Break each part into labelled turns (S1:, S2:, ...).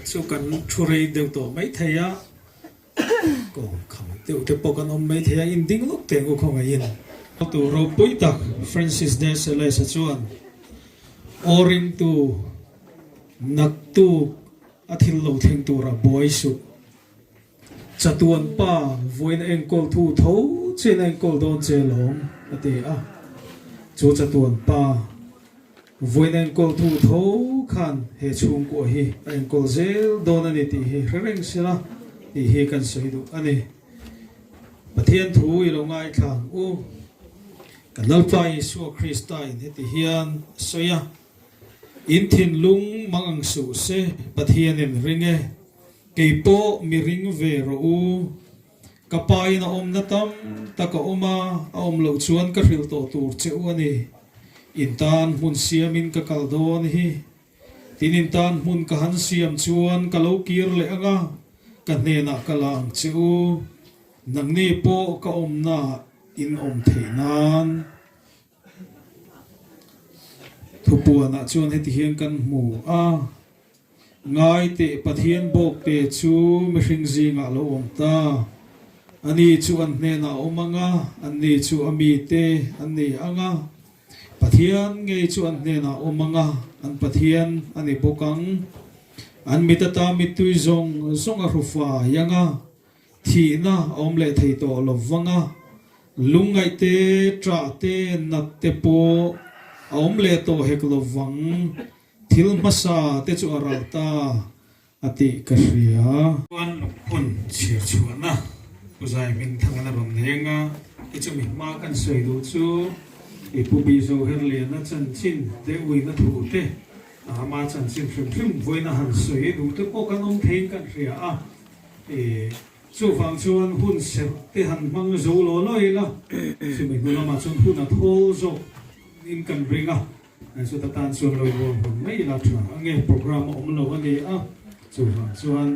S1: số cần chui đều tổ mấy thầy á, cũng không đều tiếp bộ cần ông mấy thầy in tiếng lúc tiền cũng không ai in. Tu rồi bối tắc Francis de Sales chuan, orin tu nặc tu athil lâu theng tu ra boy su, chatuan pa voin engkol thu thấu trên engkol don che long ati a, chu chatuan pa voin engkol thu thấu khan he chung ko hi engkol zel don ani ti hi reng sila ti hi kan soi du ani pathian thu i lo ngai thang u kan lalpa Yesu Christa in heti hian soya in thin lung mangang su se pathian in ringe keipo mi ring ve ro u kapai na om na tam taka oma om lo chuan ka hril to tur cheu ani intan mun siamin ka kaldon hi tinin tan mun ka han siam chuan ka lo kir le anga ka hne na ka lang cheu nang ni po ka om na in om theinan thupuan a chuan heti hian kan hmu a ngai te pathian bok te chu mi hring zinga lo om ta ani chu an hne na omanga ani chu ami te ani anga pathian ngei chu an hne na omanga an pathian ani bokang an mitata mitui zong zong a rufa yanga thi na om le thei to lovanga lungai te tra te nat te po om le to hek lovang thil masa te chu aralta ati kahria wan hun chir chuana uzai min thangana rom nenga ichumi ma kan soi du chu ipubi zo herle na chan chin te ui na thu te ama chan chin phim voina han soi du te ko kan om thein kan ria a e chu phang chuan hun ser te han mang zo lo loi la chumi gula ma chun hun a thol zo in kan bringa so ta tan chuan loi ro mai la thua ange program om lo ani a chu phang chuan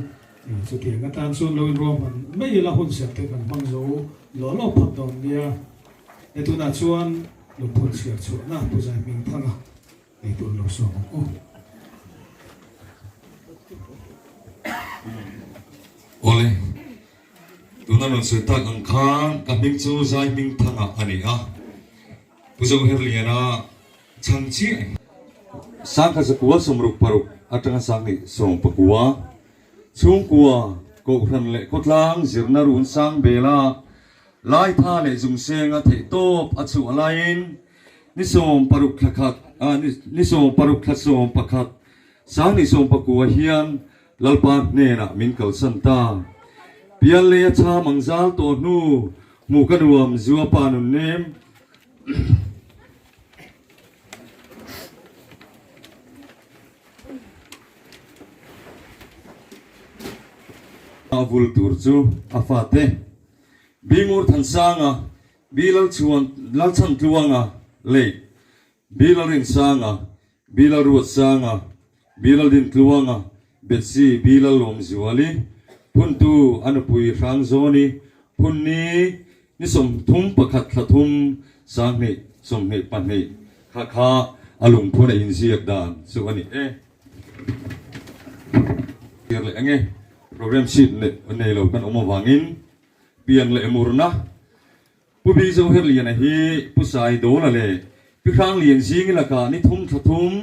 S1: chu ti nga tan chuan loi ro man mai la hun ser te kan mang zo lo lo phat don nia e tu na chuan lo phun sia chu na pu zai ming thanga e tu lo so o
S2: ole tu na non se ta ang khan ka ming chu zai ming thanga ani a pu zo herliana chang chi sang ka zakua somruk paruk atanga sang ni som pakua chung kuwa ko ran le kotlang zirna run sang bela lai tha le jung senga thei top achu alain ni som paruk thakhat ni som paruk khat som pakhat sang ni som pakua hian lalpa ne na min kal santa pian le cha mangjal to nu mu kanuam zuwa panun nem vul tur chu afate bingur than sanga bilal chuan lal chan tluanga le bilal rin sanga bilal ruat sanga bilal din tluanga betsi bilal lom ziwali puntu anupui rang zoni punni ni som thum pakhat thathum sangni somni panni kha kha alung phuna in ziak dan su ani le ange program sheet le nei lo kan oma wangin pian le murna pubi zo her lian hi pusai do la le pi khang lian jing la ka ni thum thathum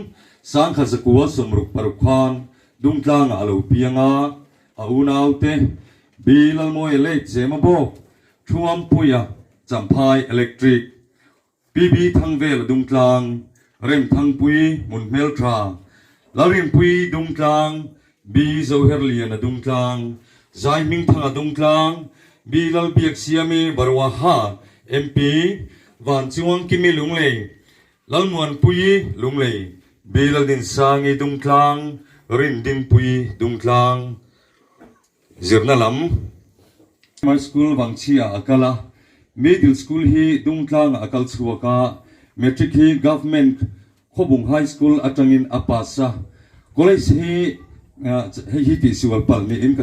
S2: sang kha zakua somruk paruk khan dung tlang alo pianga a unaute bilal moi le chema bo thuam puya champhai electric bb thang vel dung tlang rem thang pui mun mel tra larim pui dung tlang bi zo her lian a dung tlang zai ming thang a dung tlang bilal biak siami barwa ha mp van chuang kimi lunglei lalmuan pui lunglei bilal din sangi dung tlang rin din pui dung tlang zirna lam my school wangchia akala middle school hi dung tlang akal chuaka metric hi government khobung high school atangin apasa college hi hi ti siwal pal ni in ka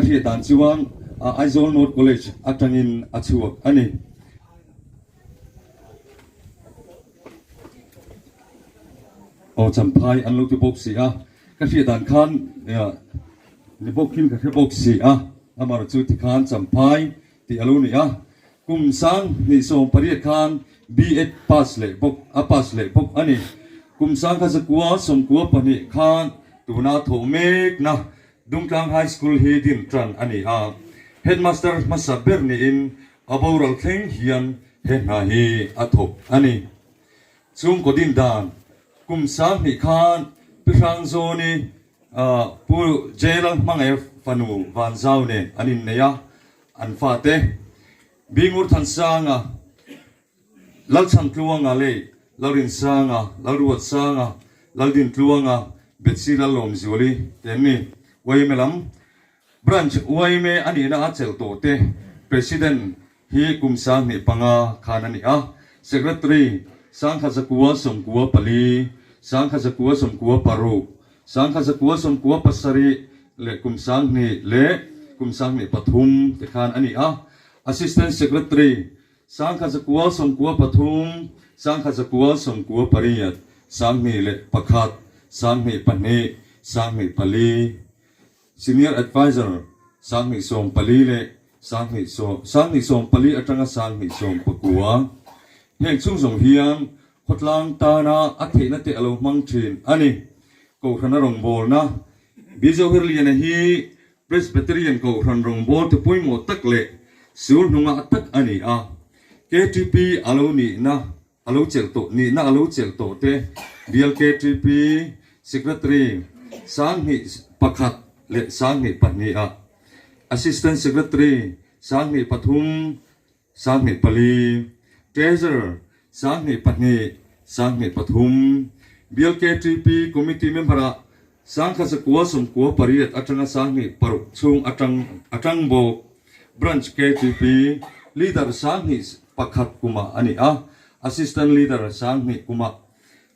S2: hi dan chiwang Aizol North College atangin achuak ani o champhai anlo tu box si ka hi dan khan ni bokin ka hi box si amar chu ti khan champhai ti alo ni kum sang ni so pari khan B8 pass le bok pass le bok ani kum sang ka zakua som kuwa pani khan tuna thomek na Dungtlang High School hi din tran ani headmaster masaber ni in aboral thing hian he na hi athop ani chung ko din dan kum sang ni khan pisang zoni pu jail mangai fanu van zau ne anin neya an fate bingur than sanga lal chan tluanga le larin sanga laruat sanga laldin tluanga betsira lom zioli tenni waimelam branch waime ani na achel to te president hi kumsang ni panga khanani secretary sangkha zakua somkua pali sangkha zakua somkua paru sangkha zakua somkua pasari le kumsang ni pathum te khan ani assistant secretary sangkha zakua somkua pathum sangkha zakua somkua pariyat sangni le pakhat sangni pani sangni pali senior advisor sangni som pali le sangni som pali atanga sangni som pakua heng chung song hiam khotlang ta na athe na te alo mang thin ani ko khana rong bol na bizo herlian hi presbyterian ko khan rong bol te poimo tak le sur nunga tak ani KTP alo ni na alo chel to te real KTP secretary sangni pakhat le sangni pani assistant secretary sangni pathum sangni pali treasurer sangni pani sangni pathum BLKTP committee member sangkha zakua somkua pariyat atanga sangni paruk chung atang bo branch KTP leader sangni pakhat kuma ani assistant leader sangni kuma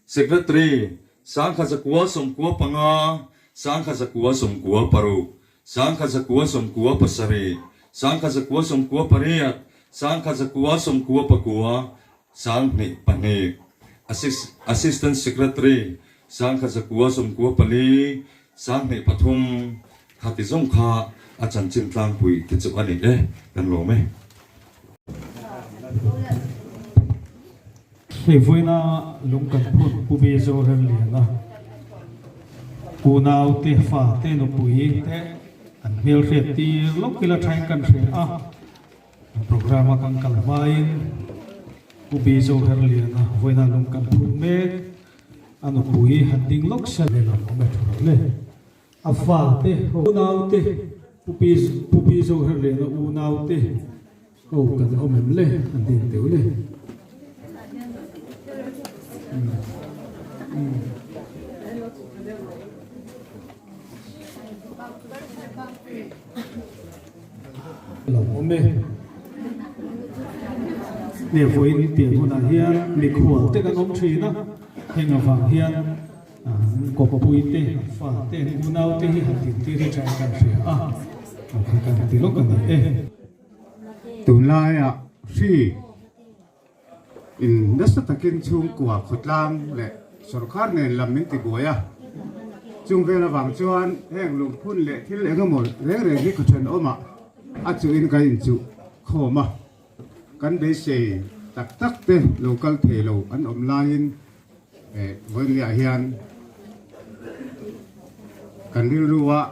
S2: secretary sangkha zakua somkua panga sangkha zakua somkua paru sangkha zakua somkua pasari sangkha zakua somkua pariyat sangkha zakua somkua pakua sangni pani assistant secretary sangkha zakua somkua pali sangni pathum khati zong kha achan chin tlang pui te chu ani kan lo me
S1: Hei voina lungkan phut pubi zo her liana kunau te fa te no pui te an mel re ti lokila thain kan re programa kan kalmain pubi zo her liana voina lungkan phut me ano pui handing lok sa le no me thole afa te kunau te pubi zo her liana unau te ko kan omem le andin te le mê nè với tiền của nàng hiền lịch hùa tết ăn ông truy đó hay là vàng hiền có bùi tê phà tê u nào tê hi hạt tê tê trái càng sửa càng tê lúc càng tê
S3: tu lai à si in nasa takin chung kwa khotlang le sarkar ne lamin ti boya chung vela wang chuan heng lung phun le thil le gamol re re hi khothen oma a chu in kai in chu khoma kan be se tak tak te local thelo an om lain với nhà hiền cần đi ruwa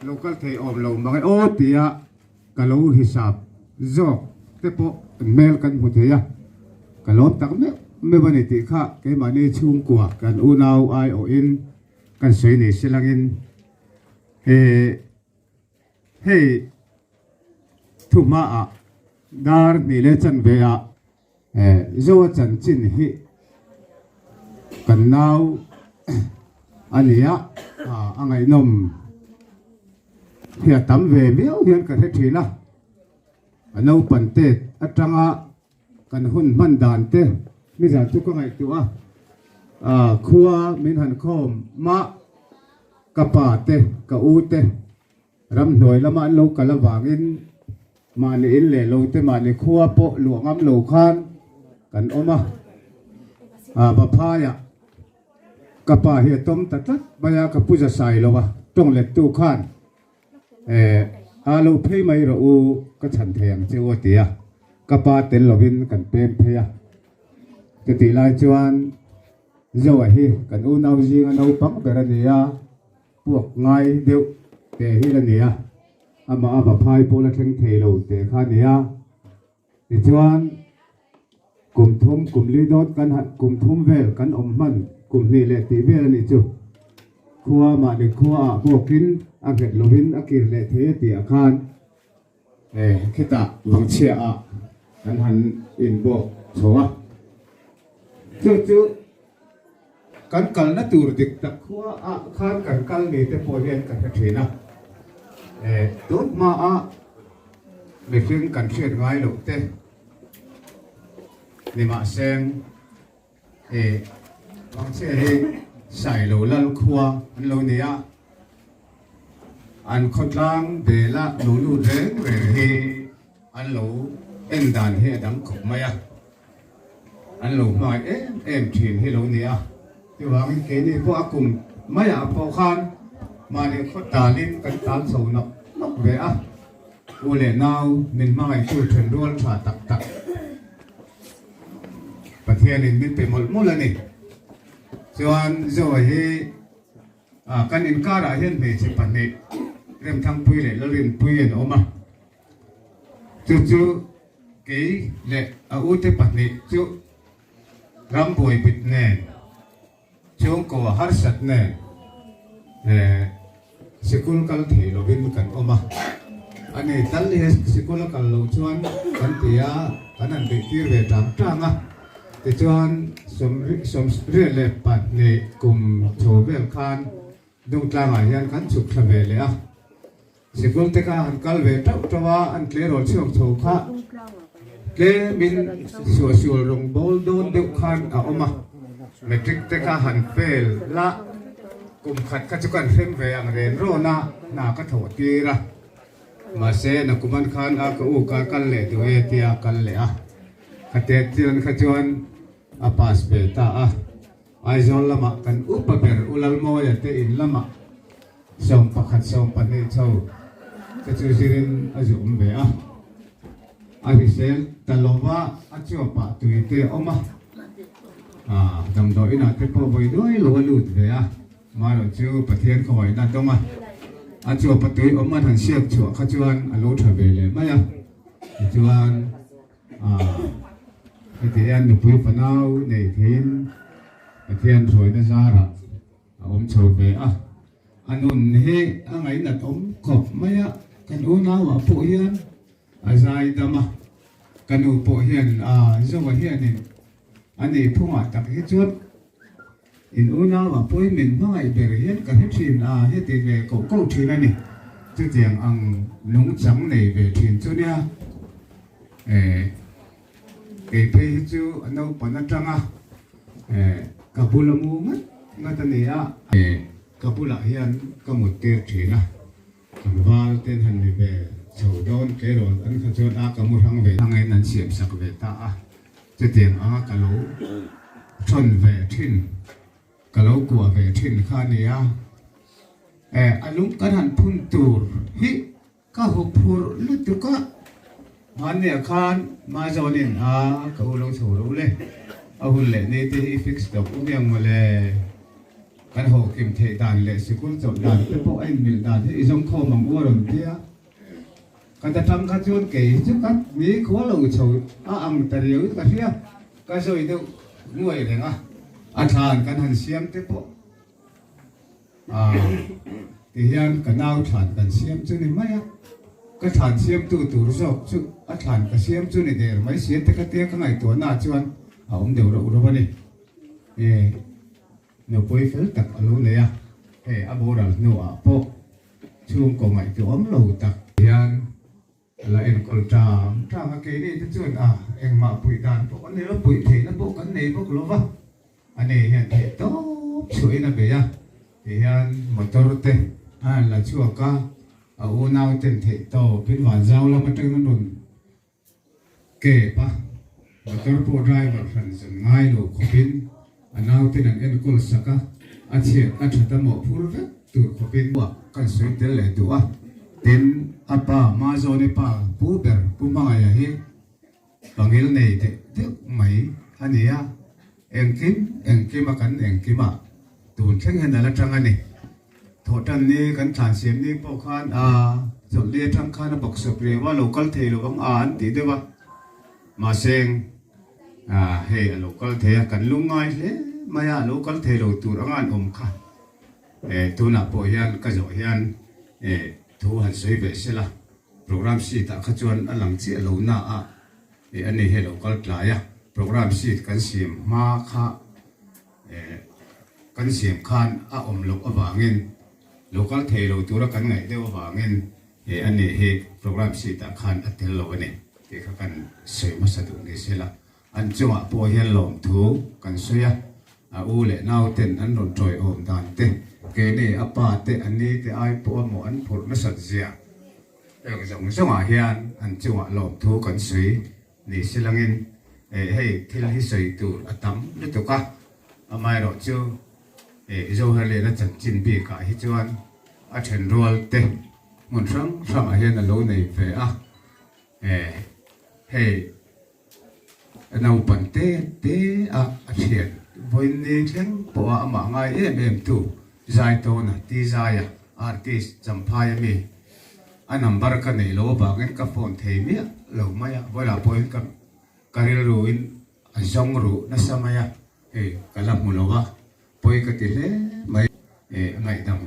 S3: local thầy om lâu mà cái ô tia cả lâu hisab zo te po mail kan mu thea cả lâu tắc me bani ti kha cái mà ne chung kwa kan u nau ai o in kan sei ni silangin he thu ma a dar ni le chan ve a zo chan chin hi kan nau ania angai nom hia tam ve viau hian ka the thila anau pan te atanga kan hun man dan te mi za tu ka ngai tu a khuwa min han khom ma kapa te ka u te ram noi lama lo kala wangin ma ni in le lo te ma ni khuwa po luangam lo khan kan oma ba phaya kapa hi tom tatat baya ka puja sai lo wa tong le tu khan alo phei mai ro u ka chan theng che o tia kapa tel lovin kan pem pheya ke ti lai chuan zo hi kan u nau ji nga nau pak berania puak ngai deu te hi la nia ama ba phai po la theng thei lo te kha nia ti chuan kum thum kum li dot kan hat kum thum vel kan om man kum ni le ti vel ni chu khuwa ma de khuwa bokin a get lovin a kir le the ti a khan khita wang chia a kan han in bo chowa chu kan kal na tur dik tak khuwa a khan kan kal ni te po hian kan ka thina dot ma a me fing kan thiet ngai lo te ni ma seng wang che he sai lo lal khuwa an lo nia an khotlang de la lu lu reng re he an lo en dan he dang khop maya an lo mai em thin he lo nia ti wang ke ni po akum maya po khan ma ni khotalin kan tan so no nok ve a u le nau min mai chu thun rol tha tak tak pathianin min pe mol mol ani chuan zo hi kan in kara hian me che pani rem thang pui le lorin pui en oma chu ke le a u te pani chu ram boi bit ne chung ko har sat ne sikul kal thei lo bin kan oma ani tal le sikul kal lo chuan kan tia kan an be tir ve tam tanga te chuan som re le pat ne kum tho vel khan dung tlanga hian kan chuk thla ve le a sikul te ka han kal ve tau tawa an tle ro chok tho kha ke min sual rong bol don deuh khan a oma metric te ka han fail la kum khat ka chukan hem ve ang ren ro na ka tho tira ma se na kuman khan a ka u ka kal le tu e tia kal le a ka te tion kha chuan a pas pe ta a ai zon lama kan upa ber ulal mo ya te in lama som pakhat som pani chau te chu sirin a zum be a ai sel talova a chopa tuite oma dam do ina te po voi doi lo lut ve a ma lo chu pathian khoi na toma a chopa tui oma than siak chu kha chuan a lo tha ve le ma ya chuan thì anh được quý phần nào để thêm thì anh rồi nó ra rồi ông chờ về anh ôn he anh ấy là ông cọp mấy á cái ôn nào ở phụ hiền dài đâm cái ôn phụ hiền do vậy hiền này anh ấy phụ mặt tập hết chút in ôn nào ở phụ mình nó ngày về hiền cái hết chuyện hết tiền về cổ câu chuyện này chứ tiếng ăn nung trắng này về thiên chú nha cái phê chú anh đâu bận ăn trăng Kabula mu mất ngay tại này Kabula hiện có một tiệc chuyện cầm vào tên hành về chầu đón cái rồi anh khai cho đã có một thằng về thằng ấy nắn xiêm sắc về ta chứ tiếng cả lỗ tròn về thiên cả lỗ của về thiên khai này anh lúc cái hành phun tour hi cả hộp phur lúc đó cả hắn này khan mà cho nên cái lỗ chầu lỗ lên hun lệ này thì fix được cũngยังมาเลยกันหกกิมเทด่านเลยสิคุณจบด่านเป็นพวกไอ้มิลด่านที่ส่งข้อมังวัวหล่นเตี้ยกันจะทำกันจนเก๋จุดกันมีขวาลงโชว์อังตะเรียวกันเสียก็สวยดูงวยเลยอาทานกันหันเสียมเตี้ยพวกที่ยันกันเอาทานกันเสียมจุดนี้ไหมก็ทานเสียมตัวรู้สึกจุดทานกันเสียมจุดนี้เดี๋ยวไม่เสียแต่ก็เตี้ยข้างในตัวหน้าจวนông đều đâu đâu vậy nếu bơi phơi tắc ở lâu này bố là nô bố chung có mấy cái ấm lâu tắc hiện là em còn trà cái này tức chuyện em mà bụi đàn bố anh ấy bụi thế nó bố cái này bố lâu vậy anh ấy hiện thế tốt chuối là vậy thì hiện motor thế là chua cá ở nào tên thế to bên ngoài giao là mà trông nó đồn kể pa motor po driver phần dừng ngay đồ khó pin anh nào tên anh em cô saka anh chị anh thật tâm một phút vết từ khó pin của cần suy tế lệ đũa tên apa mà rồi này pa phú bèr phú mang ai hết bằng cái này thì tiếc mấy anh ấy em kim mà cắn em kim mà tuần trước hiện là trăng anh này thổ trăng này cắn thản xiêm này bọc khan rồi lia trăng khan nó bọc sập rồi và local thì lo băng anh tí đấy ba mà xem local thế kan lungai le maya local thế lo tur angan kha tu na po hian ka zo hian thu han sei ve sela program si ta kha chuan alang chi lo na ani he local tlaya program si kan sim ma kha kan sim khan lok awangin local thế lo tur kan ngai de awangin ani he program si ta khan atel lo ani ke kha kan sei ma sa du ni sela anh chung po hiền lồng thú cần suy u lệ nào tên anh đồn trội ôm đàn tên cái này apa tên anh đi tên ai po một anh phụt nó sạch dịa cái giống chung hiền anh chung lồng thú cần suy ni xí lăng in hay thì là suy tu tắm nó tụ cả mai rồi chưa rồi hay là nó chẳng chín bị cả hết chuan trên roll tên một sáng hiền là lâu này về hay nấu bánh tê hiện với nền trắng bỏ mà ngay em tu giải to na ti giải artist champhai mi anh number cái này lo bằng cái phone thấy mi lo maya với là point cái career ruin azong ru na samaya cái làm một lo point cái tỷ lệ mấy ngày đầm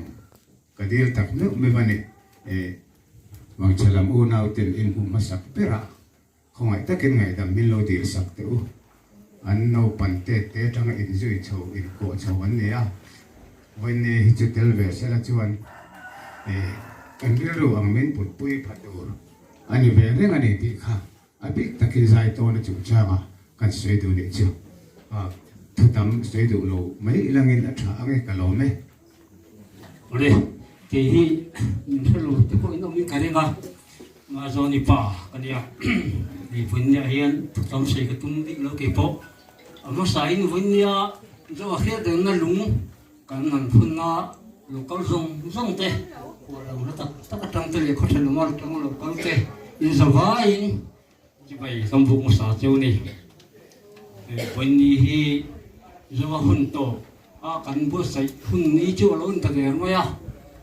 S3: cái điều đặc nước mấy vấn đề bằng chờ làm u nào tiền in hùng mà sắp bera không ai ta cái ngày đầm min lo dir sắc tiêu anh nấu bánh tét trong in dưới chầu in cổ chầu anh này với này hít tel về sẽ là chuan anh biết rồi anh mình bút bụi phát đồ anh về đấy anh đi khá anh biết ta cái giải to nó chủ cha mà cần suy đồ để chưa thu tắm suy đồ lâu mấy lần in đã trả cái cả lâu mấy
S4: rồi thì mình phải lâu thì có những cái gì cả mà do ni pa cái này thì vấn đề hiện trong xây cái tung đi lâu cái bộ mà sai ni vấn đề do khi đến nó lúng cái ngành phun nó local rong tê hoặc là nó tất cả trong tê có thể nó trong local tê in sao vậy như vậy trong vùng xã châu này vấn đề hi do hun to kan bu sai hun ni chu lo ta ge no ya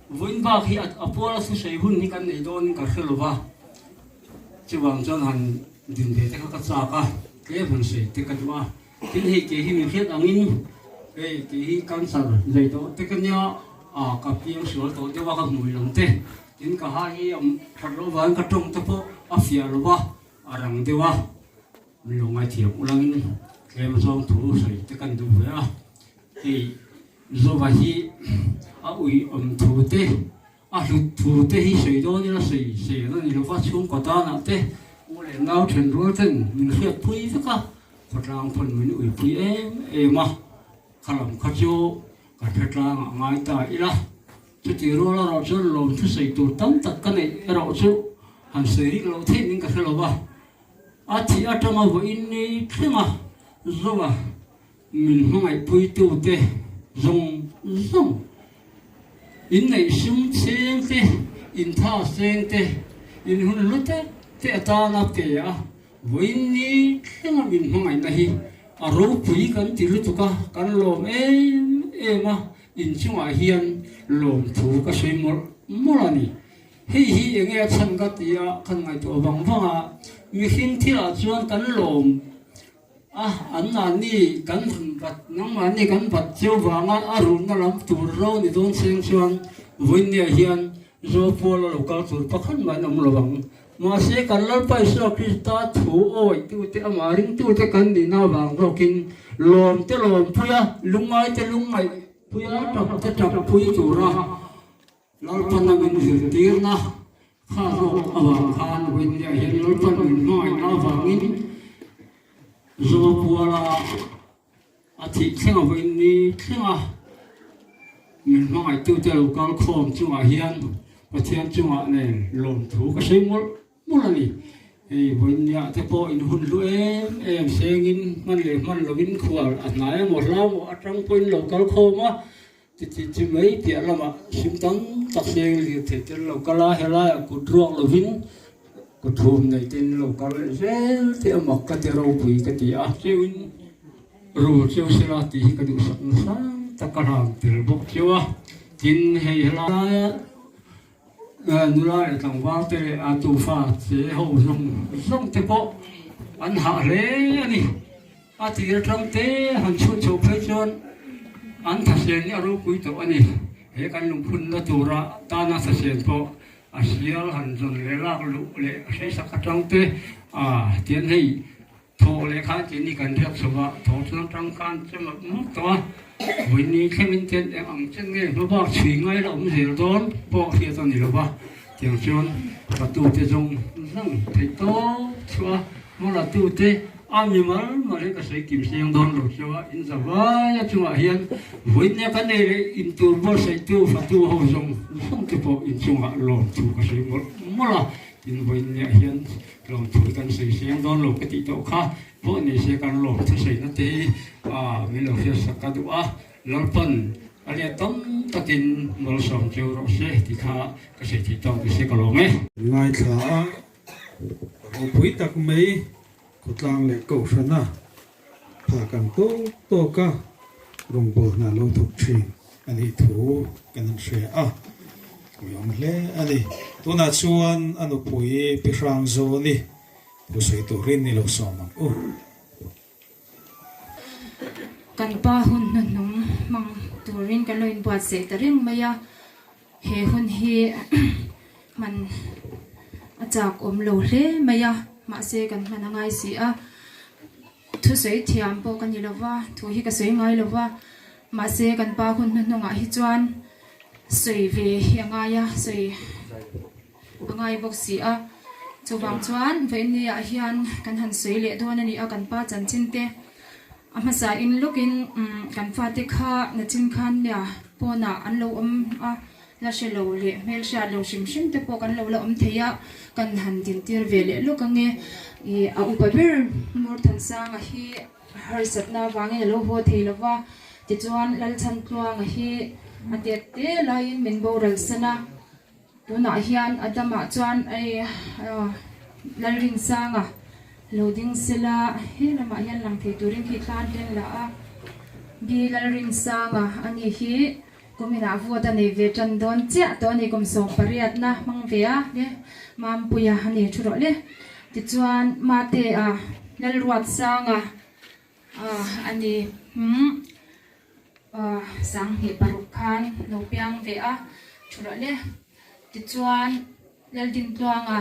S4: vấn ba khi apola su sai hun ni kan nei don ka khelo ba chu wang chon han din de te ka sa ka ke hun sai te ka wa tin hi ke hi mi khiat angin ke hi kan sa dei to te kan ya ka piang sual to te wa ka mui long te tin ka ha hi thar lo wan ka tong te po afia lo ba arang de wa mi lo ngai thiam ulangin ke ma zong thu sai te kan du ya thì do vậy ui thu te lụt thủ thế hi sấy đó như là sấy nó như là phát xuống có ta nào thế mua lại ngao chuyển rồi thế mình khiết phui với cả Phật lang phần mình ủi phui em mà khả làm khát vô cả Phật lang ngay tại là cho chỉ rồi là rồi cho lồng thứ sấy tụ tấm tất cả này rồi cho hàng sấy lâu thế nhưng cả lâu ba thì ở trong mà với ini thế mà rồi mình không ai phui tiêu thế dùng in này sung sen thế in tha sen thế in hun lút thế ta na thế à với ni thế mà mình không ai này rồi phui kan ti lút ka kan lom em mà in chung à hiền lom thu ka soi mol ani hi nghe chân cái gì à kan ngai to bang bang à mi hin thi là chuan kan lom anh là ni kan bật nong mà ni kan bật chiếu vàng á run nó làm tủ rau ni don sen chuan với ni hiền rồi po lo local tủ bắc khăn mà nằm lo bằng mà sẽ kan lal pai so Krista thu oi tu te amaring tu te kan ni na vàng ro kin lom puya lungai te lungai puya chọc pui chu ra lal pan na min zir tir na kha ro awang khan với ni hiền lal pan min mai na vangin rồi bùa là thì xem ở bên đi xem mình nói tiêu tiêu cao khom chung à hiền và thiên chung à này lồn thú cái gì mua là gì thì bên nhà thế bộ in hun lũ em xem in man lo in khua anh nói một lâu một trong bên lo cao khom á thì mấy tiền là mà sim tấn tập xem thì lo cao la hay là cột ruộng lo vin cái thùng này tên lâu cao lên thì mặc cái rau bùi cái gì à chiêu rồi chiêu xe là thì cái điều sáng ta cần hàng từ bốc chiêu à tin hay là người là thằng vang thì tu pha sẽ hậu dùng thế bộ anh hạ lẽ này thì trong thế hàng số chụp phải chọn anh thật sự như rau bùi tổ anh này cái cái lồng phun nó tu ra ta nó thật sự bộ asial han zon le lak lu le sei sakatang te tian hei tho le kha tin ni kan riak sowa tho chung tang kan chema mu to win ni khemin ten ang chen nge no ba chui ngai la zel don po hia ton ni lo ba tiang chon pa tu te jong nang thei to chua mo la tu te mi mal ma le ka sei kim siang don lo chua in za wa ya chunga hian win ne kan ne le in tur bo sei tu fa tu ho jong không thể bỏ in chung hạ lộn thủ cái gì một là in với nhà hiền lộn thủกันxây xem đón lộn cái tỷ tàu khác vợ này sẽกันlộn thì xây nó thế mình lộn phía sắc cái đó lộn phân anh em tóm ta tin một sòng chiều rồi sẽ thì khá cái xây thì tàu thì sẽ có lộn ấy
S1: ngay cả ông quý tắc mấy cột lang lại cầu sơn à thà càng tô cả rồng bờ là lâu thuộc trình anh ấy thủ cái năng sẽ yong le ani tuna chuan anu pui pi rang zo ni pu sei tu rin ni lo som
S5: kan pa hun nun nung mang turin kan loin buat se taring maya he hun hi man achak lo hle maya ma se kan manangai si a thu sei thiam po kan ni lova thu hi ka sei ngai lova ma se kan pa hun nun nung a hi chuan sui về angaya sui angai bok si a chuwang chuan veini a hian kan han sui le don ani a kan pa chan chin te ama sa in looking kan fa te kha na chin khan ya pona an lo a la she lo le mel sha lo shim shim te po kan lo la theya kan han tin tir ve le lu ka nge I a upabir mur than sang a hi har sat na wange lo ho thei lova ti chuan lal chan tluang a hi atiat te lain min boral sana tuna hian adama chuan ai lalring sanga loading sila he lama hian lang thei turin khi tlan ten la a bi lalring sanga ani hi komina vuata nei ve chan don chia to ni kom som pariat na mang ve a ne mam puya ani churo le ti chuan mate a lalruat sanga ani sang hi paruk khan no piang ve a chura le ti chuan lal din tuanga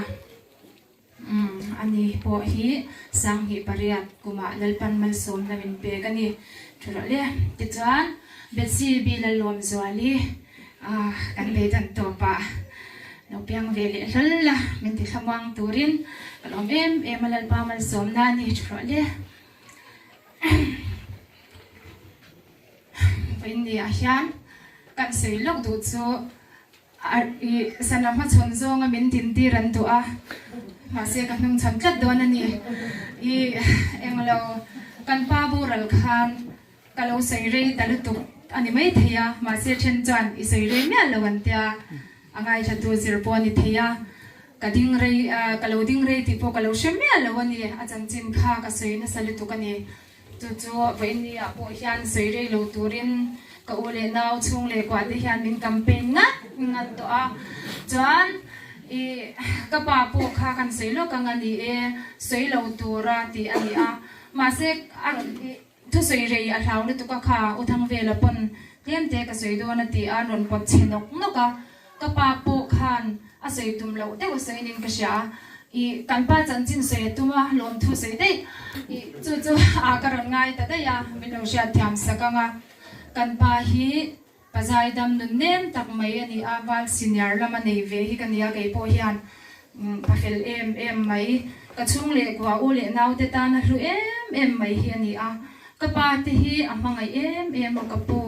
S5: ani po hi sang hi pariat kuma lalpan mal som lamin pe kani chura le ti chuan besi bi lalom zwali kan be dan to pa no piang ve le ralla min ti khamang turin kalom em alal pa mal som na ni chro le Pindi ahian kan sei lok du chu sanam ha chon zong a min tin ti ran tu a ma se kan nung chan tlat don ani englo kan pa bu ral khan kalau sei re talu tu ani mai theya ma se chen chan I sei re me lawan tia angai cha tu zir po ni theya kading re kalau ding re ti po kalau she me lawan ni a chan chin kha ka sei na sali tu ka ni tu chu vein ni a po hian sei re lo turin ka ule nau chung le kwa ti hian min campaign ngat to a chan ka pa po kha kan sei lo ka ngani sei lo tura ti ani a ma se aron tu sei re a hlau le tu ka kha u thang ve la pon tlem te ka sei do na ti a ron pot chenok no ka pa po khan a sei tum lo te wa sei nin ka sha kan pa chan chin sei tuma lom thu sei dei chu a ka ron ngai ta da ya min lo sha thiam sakanga kan pa hi pazai dam nun nem tak mai ani awal senior lama nei ve hi kan ya kai po hian pafel em mai ka chung le kwa u le nau te ta na hru em mai hi ani a ka pa te hi amangai em ka po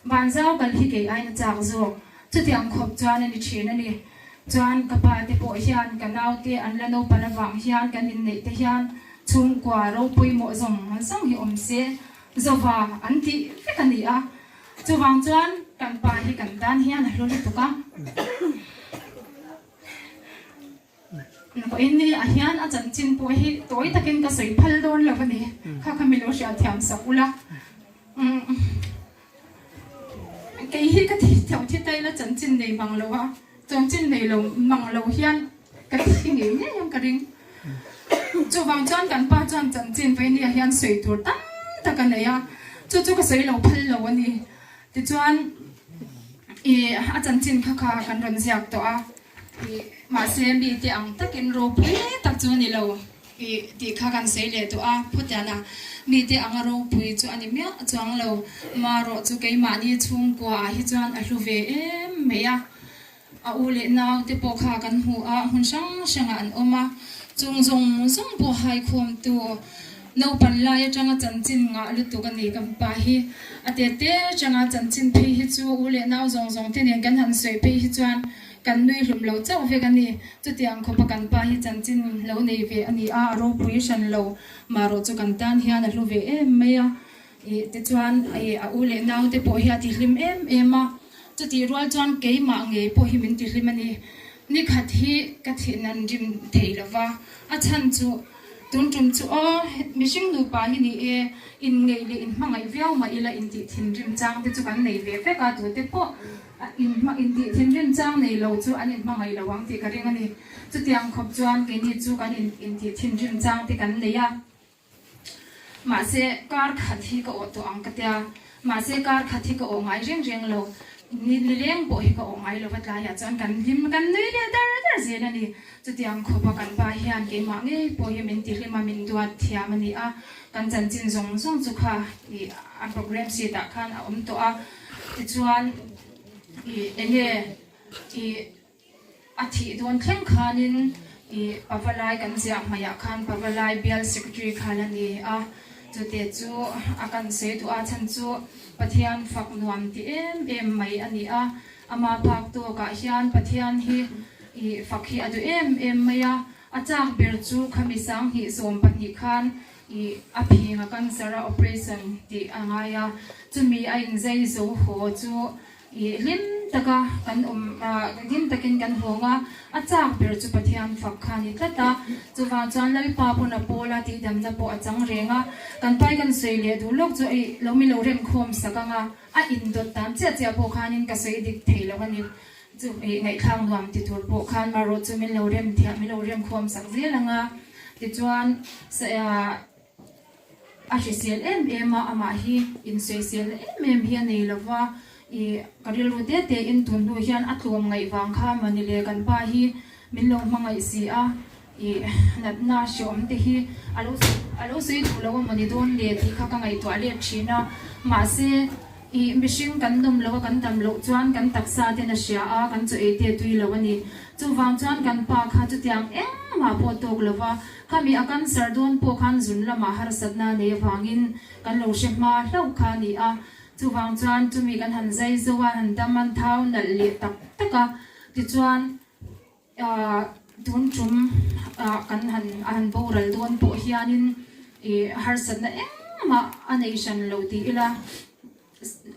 S5: ban zau kal hi ke ai na chak zo chu tiang khop chan ani chin ani chan ka pa te po hian ka nau te an la no pa na wang hian kan in nei te hian chung kwa ro pui mo zong man sang hi om se zowa anti fikani a chuwang chuan kan pa hi kan dan hian a hlu le tuka ko inni a hian a chan chin po hi toi takin ka soi phal don lawani kha khamilo sha thiam sakula ke hi ka thi thau thi tai la chan chin nei mang lo wa chon chin nei lo mang lo hian ka thi ngi ne yang ka ring chuwang chuan kan pa chuan chan chin pe ni a hian soi tur tam takan ne ya chu ka soi lo phal lo ani ti chuan a chan chin kha kan ron siak to a ma se mi ti ang takin ro pui tak chu ni lo ti kha kan sei le to a phutana mi ti ang ro pui chu ani mya chuang lo ma ro chu ke ma ni chung kwa hi chuan a hlu ve em me ya a u le naw te po kha kan hu a hun sang sanga an oma chung zong po hai khom tu no pan la ya changa chan chin nga lu tu kan ni kan pa hi ate te changa chan chin phe hi chu u le naw zong te ne kan han sei phe hi chuan kan nui hlum lo chau ve kan ni chu tiang kho pa kan pa hi chan chin lo nei ve ani a ro pui shan lo ma ro chu kan tan hian a hlu ve em me ya te chuan a u le naw te po hi ati hlim em a chu ti rual chuan ke ma nge po hi min ti hlim ani ni khat hi ka thinan rim thei lawa a chan chu tun tum chu o mishing nu pa hi ni in ngei le in mangai viau ma ila in ti thin rim chang te chu kan nei ve fe ka tu te po in ti thin rim chang nei lo chu an in mangai lawang ti ka ring ani chu tiang khop chuan ke ni chu kan in ti thin rim chang te kan nei ya ma se kar khathi ko to ang ka tia ma se kar khathi ko ngai reng lo ni leng bo hi ko ngai lo wat la ya chuan kan lim kan nei le dar ze na ni chu tiang kho pa kan pa hian ke ma nge po hi min ti hlima min duat thiam ani a kan chan chin zong chu kha a program si ta khan a to a ti chuan enge a thi don thleng khanin pavalai kan sia maya khan pavalai bial secretary khan ani a chu te chu akan se tu a chan chu pathian fak nuam ti em mai ani a ama phak to ka hian pathian hi fakhi adu em maya achak ber chu khamisang hi som pani khan a phinga kan sara operation ti angaya chumi a in zai zo ho chu lim taka kan lim takin kan honga achak ber chu pathian fak khani tata chuwa chan lai pa puna pola ti dam na po achang renga kan pai kan sei le du lok chu lomi lo rem khom sakanga a in dot tam che po khanin ka sei dik theilo ani chu ngai khang nuam ti thur po khan ma ro chu min lo rem thia mi lo rem khom sak zelanga ti chuan a hrisel em ama hi in social em hi nei lova karil ru te in tun hu hian atlom ngai wang kha mani le kan pa hi min lo mangai si a nat na shom te hi alo sei thu lo mani don le ti kha ka ngai to ale china ma se i mishing kan num lo kan tam lo chuan kan taksa te na sia a kan chu e te tui lo ani chu wang chuan kan pa kha chu tiang ma po tok lova kami akan sardon po khan zun lama har sadna ne wangin kan lo shek ma hlau kha ni a chu wang chuan chu mi kan han zai zowa han daman thau na le tak taka ti chuan tun chum kan han boral don po hianin e har sadna ma anei shan lo ti ila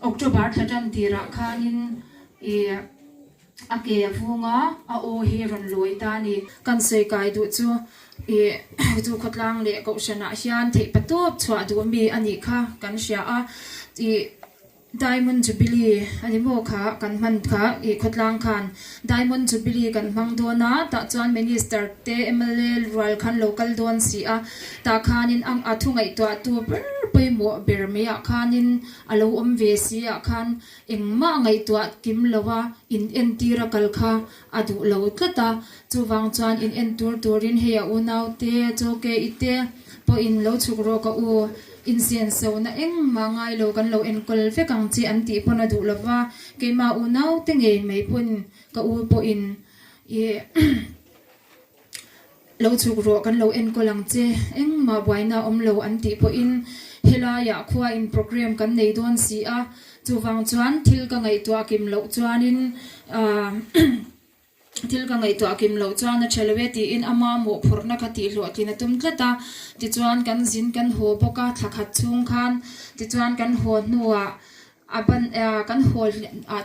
S5: October thatan tira khanin e ake avunga a o he ron loi ta ni kan sei kai du chu e chu khotlang le ko shana hian thei patop chwa du mi ani kha kan sia a ti Diamond Jubilee ani mo kha kan man kha e khotlang khan Diamond Jubilee kan mang do na ta chuan minister te MLA rural khan local don si a ta khanin ang athungai to tu poimo bermea khanin alo ve si a khan engma ngai to kim lowa in entira kal kha adu lo tlata chuwang chuan in turin heya unau te choke ite po in lo chukro ka u insian so na mangai lo kan lo enkol fe kang chi anti pona du lova ke ma unau te nge mai pun ka u po in e lo chukro kan lo enkolang che ma buaina lo anti po in helaya khwa in program kan nei don si a chuwang chuan thil ka ngai to kim lo chuanin thil ka ngai to akim lo chuan na chelweti in ama mo phurna khati lo tlina tum tlata ti chuan kan zin kan ho boka thakhat chung khan ti chuan kan ho nuwa aban kan ho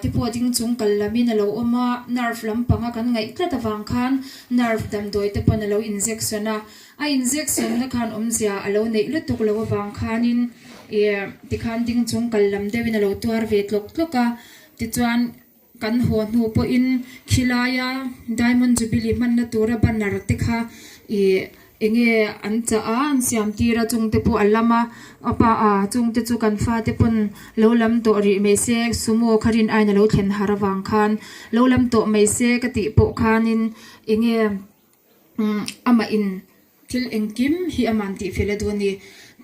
S5: ti poding chung kallamin lo oma nerve lampanga kan ngai tlata wang khan nerve dam doi te pon lo injection a injection na khan omzia alo nei lutuk lo wang khanin e ti khan ding chung kallam dewin lo tuar ve tlok tloka ti chuan kan ho nu po in khilaya Diamond Jubilee man na tura banar te kha e enge ancha an siam tira chung te po alama apa chung te chu kan fa te pon lolam to ri me se sumo kharin aina lo thlen harawang khan lolam to me se ka ti po khanin enge ama in thil engkim hi aman ti fele doni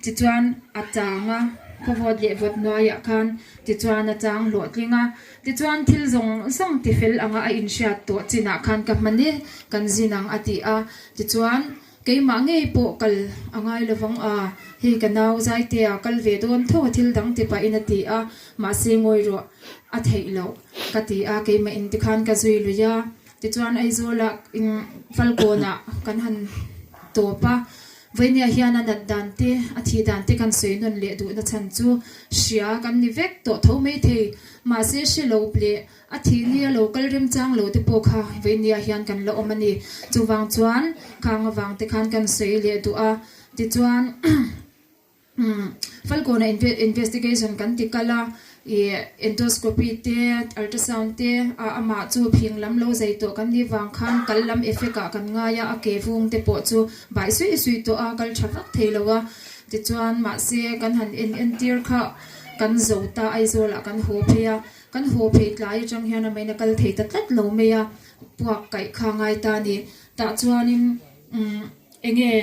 S5: ti chuan atanga pavod le vot noya khan ti chuan atang lo tlinga ti chuan thil zong sang ti fel anga a in shat to china khan ka mani kan zinang ati a ti chuan keima nge po kal angai lovang a hi kanau zai te a kal ve don tho thil dang ti pa in ati a ma se ngoi ro a thei lo kati a keima in ti khan ka zui lu ya ti chuan ai zola in falkona kan han to pa venia hiana na dante athi dante kan soinon le du na chan chu sia kan ni vek to tho mai the ma se she lo ple athi ni local rim chang lo te po kha venia hian kan lo omani chuwang chuan khang wang te khan kan sei le du a ti chuan falkona investigation kan ti kala endoscopy te ultrasound te ama chu phing lam lo zai to kan ni wang khan kallam efeka kan nga ya ake vung te po chu bai sui to a kal thawak theilowa ti chuan ma se kan han en tir kha kan zota ai zola kan ho phia kan ho phe tlai chang hian a maina kal thei tat lo meya puak kai kha ngai ta ni ta chuanin enge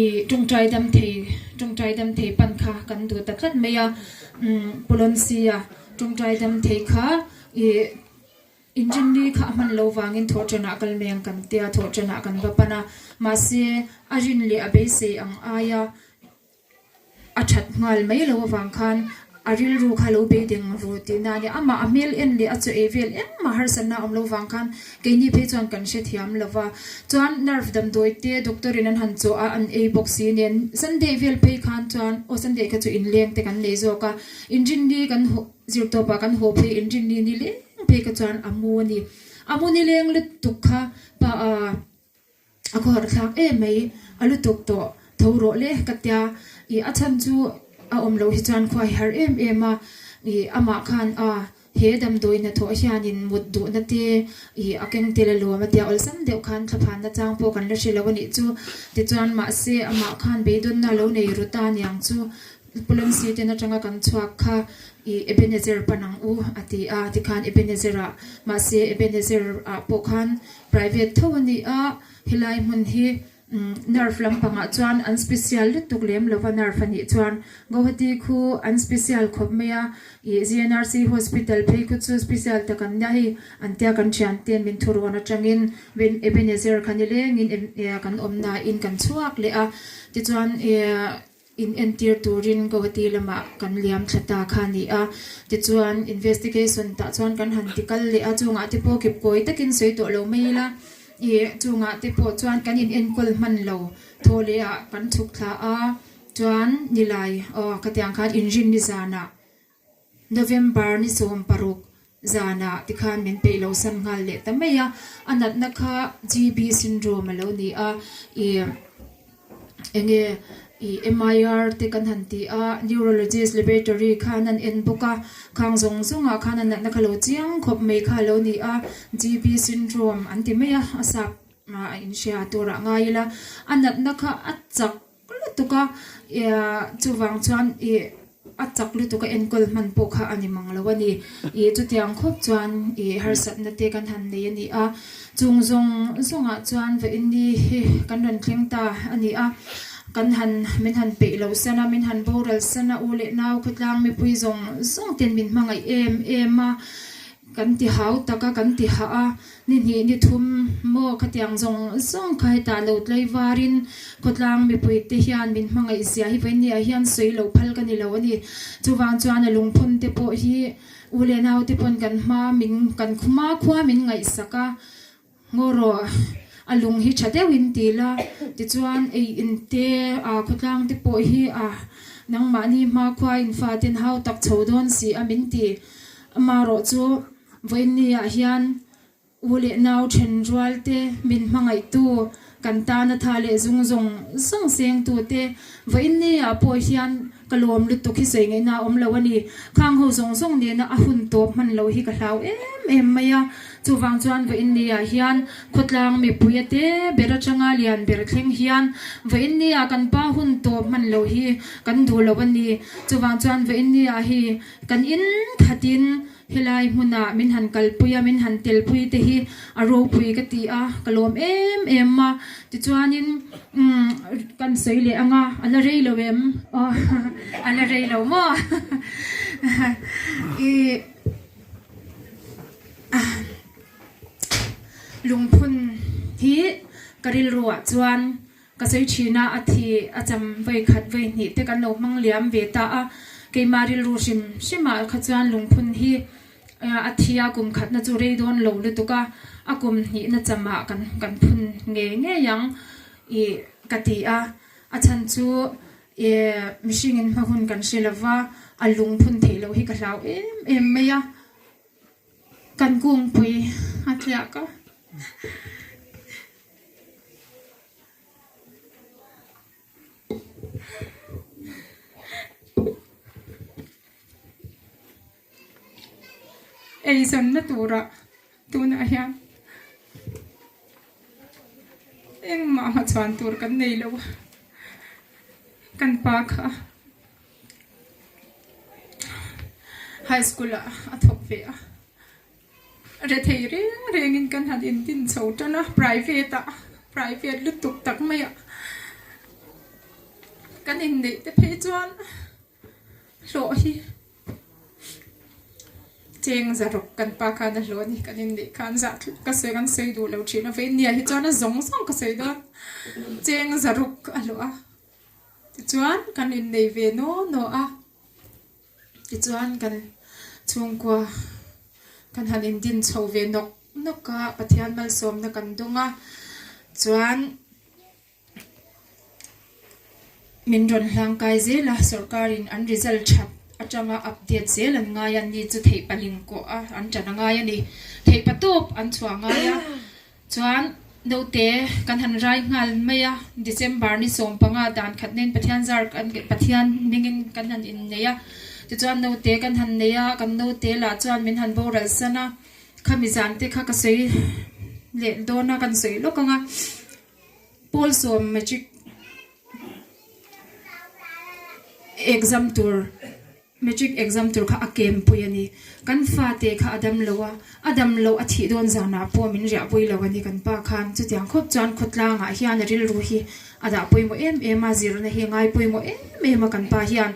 S5: i tungtrai dam thei pan kha kan du tatlat meya polonsia tungtrai dam thei kha i engineer kha man lo wangin thorchana kal meng kan tia thorchana kan bapana ma se ajin le abe se ang aya achat ngal mai lo wang khan aril ru khalo be ding ruti na ni ama amel en le achu evel en mahar sanna omlo wang khan keini phe chuan kan she thiam lova chuan nerve dam doite doctor in an han cho a an a box in sunday vel phe khan chuan o sunday ka chu in leng te kan le zo ka engine ni kan zir to pa kan ho phe engine ni le phe ka chuan amuni leng le tukha pa a khor thak e mai alu tuk to thoro le katya I achan chu a omlo hi chuan khwai har a I ama khan a he dam doi na tho hianin mut du na te I akeng tele lo ma tia ol sam deu khan thaphan na chang po kan la shilo ni chu ti chuan ma se ama khan be don na lo nei ruta niang chu pulan si te na changa kan chuak kha I Ebenezer panang u ati a ti khan Ebenezer a ma se Ebenezer a po khan private thawani a hilai mun hi nerve lampanga chuan an special lutuk lem lova nerve ani chuan gohati khu an special khop meya I GNRC hospital phei khu chu special takan na hi antia kan thian ten min thurwana tangin ben Ebenezer khanile ngin kan omna in kan chuak le a ti chuan in entier turin gohati lama kan liam thata khani a ti chuan investigation ta chuan kan hantikal le a chunga ti po kip koi takin sei to lo meila chunga te po chuan kan in enkol man lo thole a kan thuk thla a chuan nilai katyang khan engine ni zana November ni som paruk zana tikhan men pe lo san ngal le tameya anat nakha GB syndrome lo ni a enge MIR te kan hanti a neurologist laboratory khan an en boka khang zong zonga khan an nakalo chiang khop mai kha lo ni a GB syndrome anti meya asap in sha tora ngaila anat nakha achak lutuka chuwang chuan achak lutuka enkol man pokha ani manglawani chutiang khop chuan harsat na te kan han nei ani a chungzong zonga chuan ve inni kan ran thlengta ani a kan han min han pe lo sana min han boral sana ule naw khutlang mi pui zong zong ten min mangai em a kan ti hau taka kan ti ha a ni thum mo khatiang zong khai ta lo tlai warin khutlang mi pui te hian min mangai sia hi vein ni a hian soi lo phal kan ni lo ani chuwang chuan a lungphun te po hi ule naw te pon kan ma min kan khuma khwa min ngai saka ngoro alung hi chade win tila ti chuan in te khutlang te po hi nang mani ma khwa in fa ten hau tak chodon si amin ti amaro chu voin ni a hian ule naw then rual te min mangai tu kan ta na thale zung zong seng tu te voin ni a po hian kalom lu tu khi sei ngai na om lawani khang ho zong ne na a hun top man lo hi ka hlau em maya chuwang chuan ve india hian khutlang mi puiate bera changa lian ber thleng hian ve india kan pa hun top man lo hi kan du lawani chuwang chuan ve india hi kan in khatin helai huna min han kalpuya min han telpui te hi aro pui ka ti a kalom em ma ti chuanin kan sei le anga ala rei lowem ala rei lo mo lungphun hi karil ruwa chuan ka sei thina athi acham vai khat vai ni te kan lo mang liam ve ta a ke maril ru shima kha chuan lungphun hi athia kum khat na chu rei don lo le tuka akum hi na chama kan phun nge yang kati a achan chu mishing in mahun kan shelawa alung phun thelo hi ka hlau em meya kan kung pui athia ka son na tura tuna hian eng ma chuan tur kan nei lo kan pa kha high school a thok ve a re thei reng in kan han in tin chotana private lu tuk tak mai kan in nei te phe chuan lo hi cheng zarok kan pa kha na lo ni kan in nei khan za ka se kan sei du lo thina ve ni hi chuan a zong ka sei da cheng zarok alo a ti chuan kan in nei ve no a ti chuan kan chung kwa kan han in din chho ve nok ka pathian mal som na kan dunga chuan min ron hlang kai zela sarkarin an result chat atanga update zel an nga yan ni chu thei paling ko an chana nga yani thei patop an chuanga ya chuan note kan han rai ngal meya December ni som panga dan khatnen pathian zar kan pathian ningin kan han in neya ti chuan note kan han neya kan note la chuan min han boral sana khamizan te kha ka sei le dona kan sei lokanga pol som magic exam tour metric exam tur kha akem puyani kan fa te kha adam lo a thi don zana po min ria pui lo ani kan pa khan chu tiang khop chan khotla nga hian ril ru hi ada pui mo em a zir na hi ngai pui mo em kan pa hian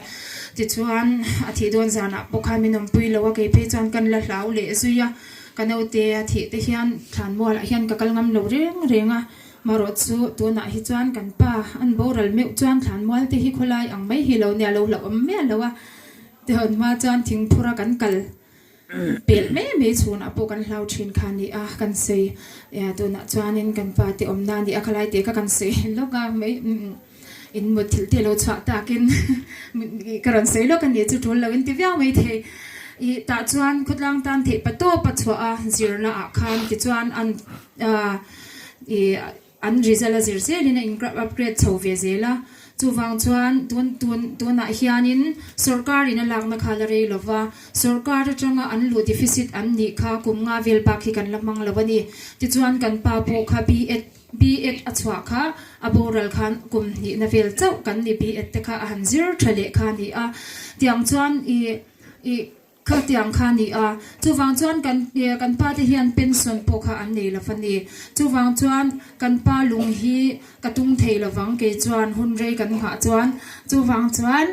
S5: ti chuan a thi don zana po kha minom pui lo ke pe chan kan la hlau le zuya kanau te a thi te hian than mo la hian ka kal ngam lo renga maro chu tu na hi chuan kan pa an boral meu chuan than mo te hi kholai ang mai hi lo ne lo me lo wa te hon ma chuan thing phura kan kal pel me chun apo kan hlau thin khani a kan sei ya tu na chuanin kan pa te omna ni akhalai te ka kan sei loka me in mo thil te lo chwa takin karan sei lo kan ni chu thol lo in ti vya mai the i ta chuan khutlang tan the pato pachwa a zirna a khan ti chuan an result zir se lina in upgrade chho ve zela chuwang chuan tun a hianin sarkar in a lang na khala rei lova sarkar atanga an lu deficit an ni kha kumnga vel ba khi kan lamang lawani ti chuan kan pa po kha B8 achwa kha aboral khan kum ni na vel chau kan ni B8 te kha han zir thale kha ni a tiang chuan i kha tiang kha ni a chuwang chuan kan pa te hian pension po kha an nei lawani chuwang chuan kan pa lung hi katung thei lawang ke chuan hun rei kan ha chuwang chuan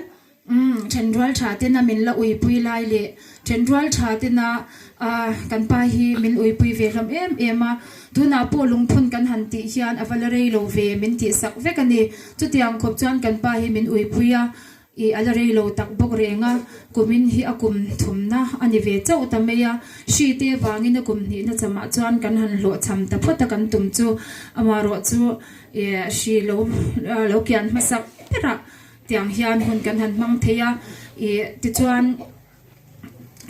S5: Chendral tha te na min la ui pui lai le Chendral tha te na kan pa hi min ui pui ve lam em a tu na po lung phun kan han ti hian avalare lo ve min ti sak ve kan ni chu tiang khop chuan kan pa hi min ui pui a i alare lo tak bok renga kumin hi akum thumna ani ve chau tameya shi te wangin akum ni na chama chuan kan han lo cham ta phota kan tum chu amaro chu shi lo kian masak pera tiang hian hun kan han mang theya ti chuan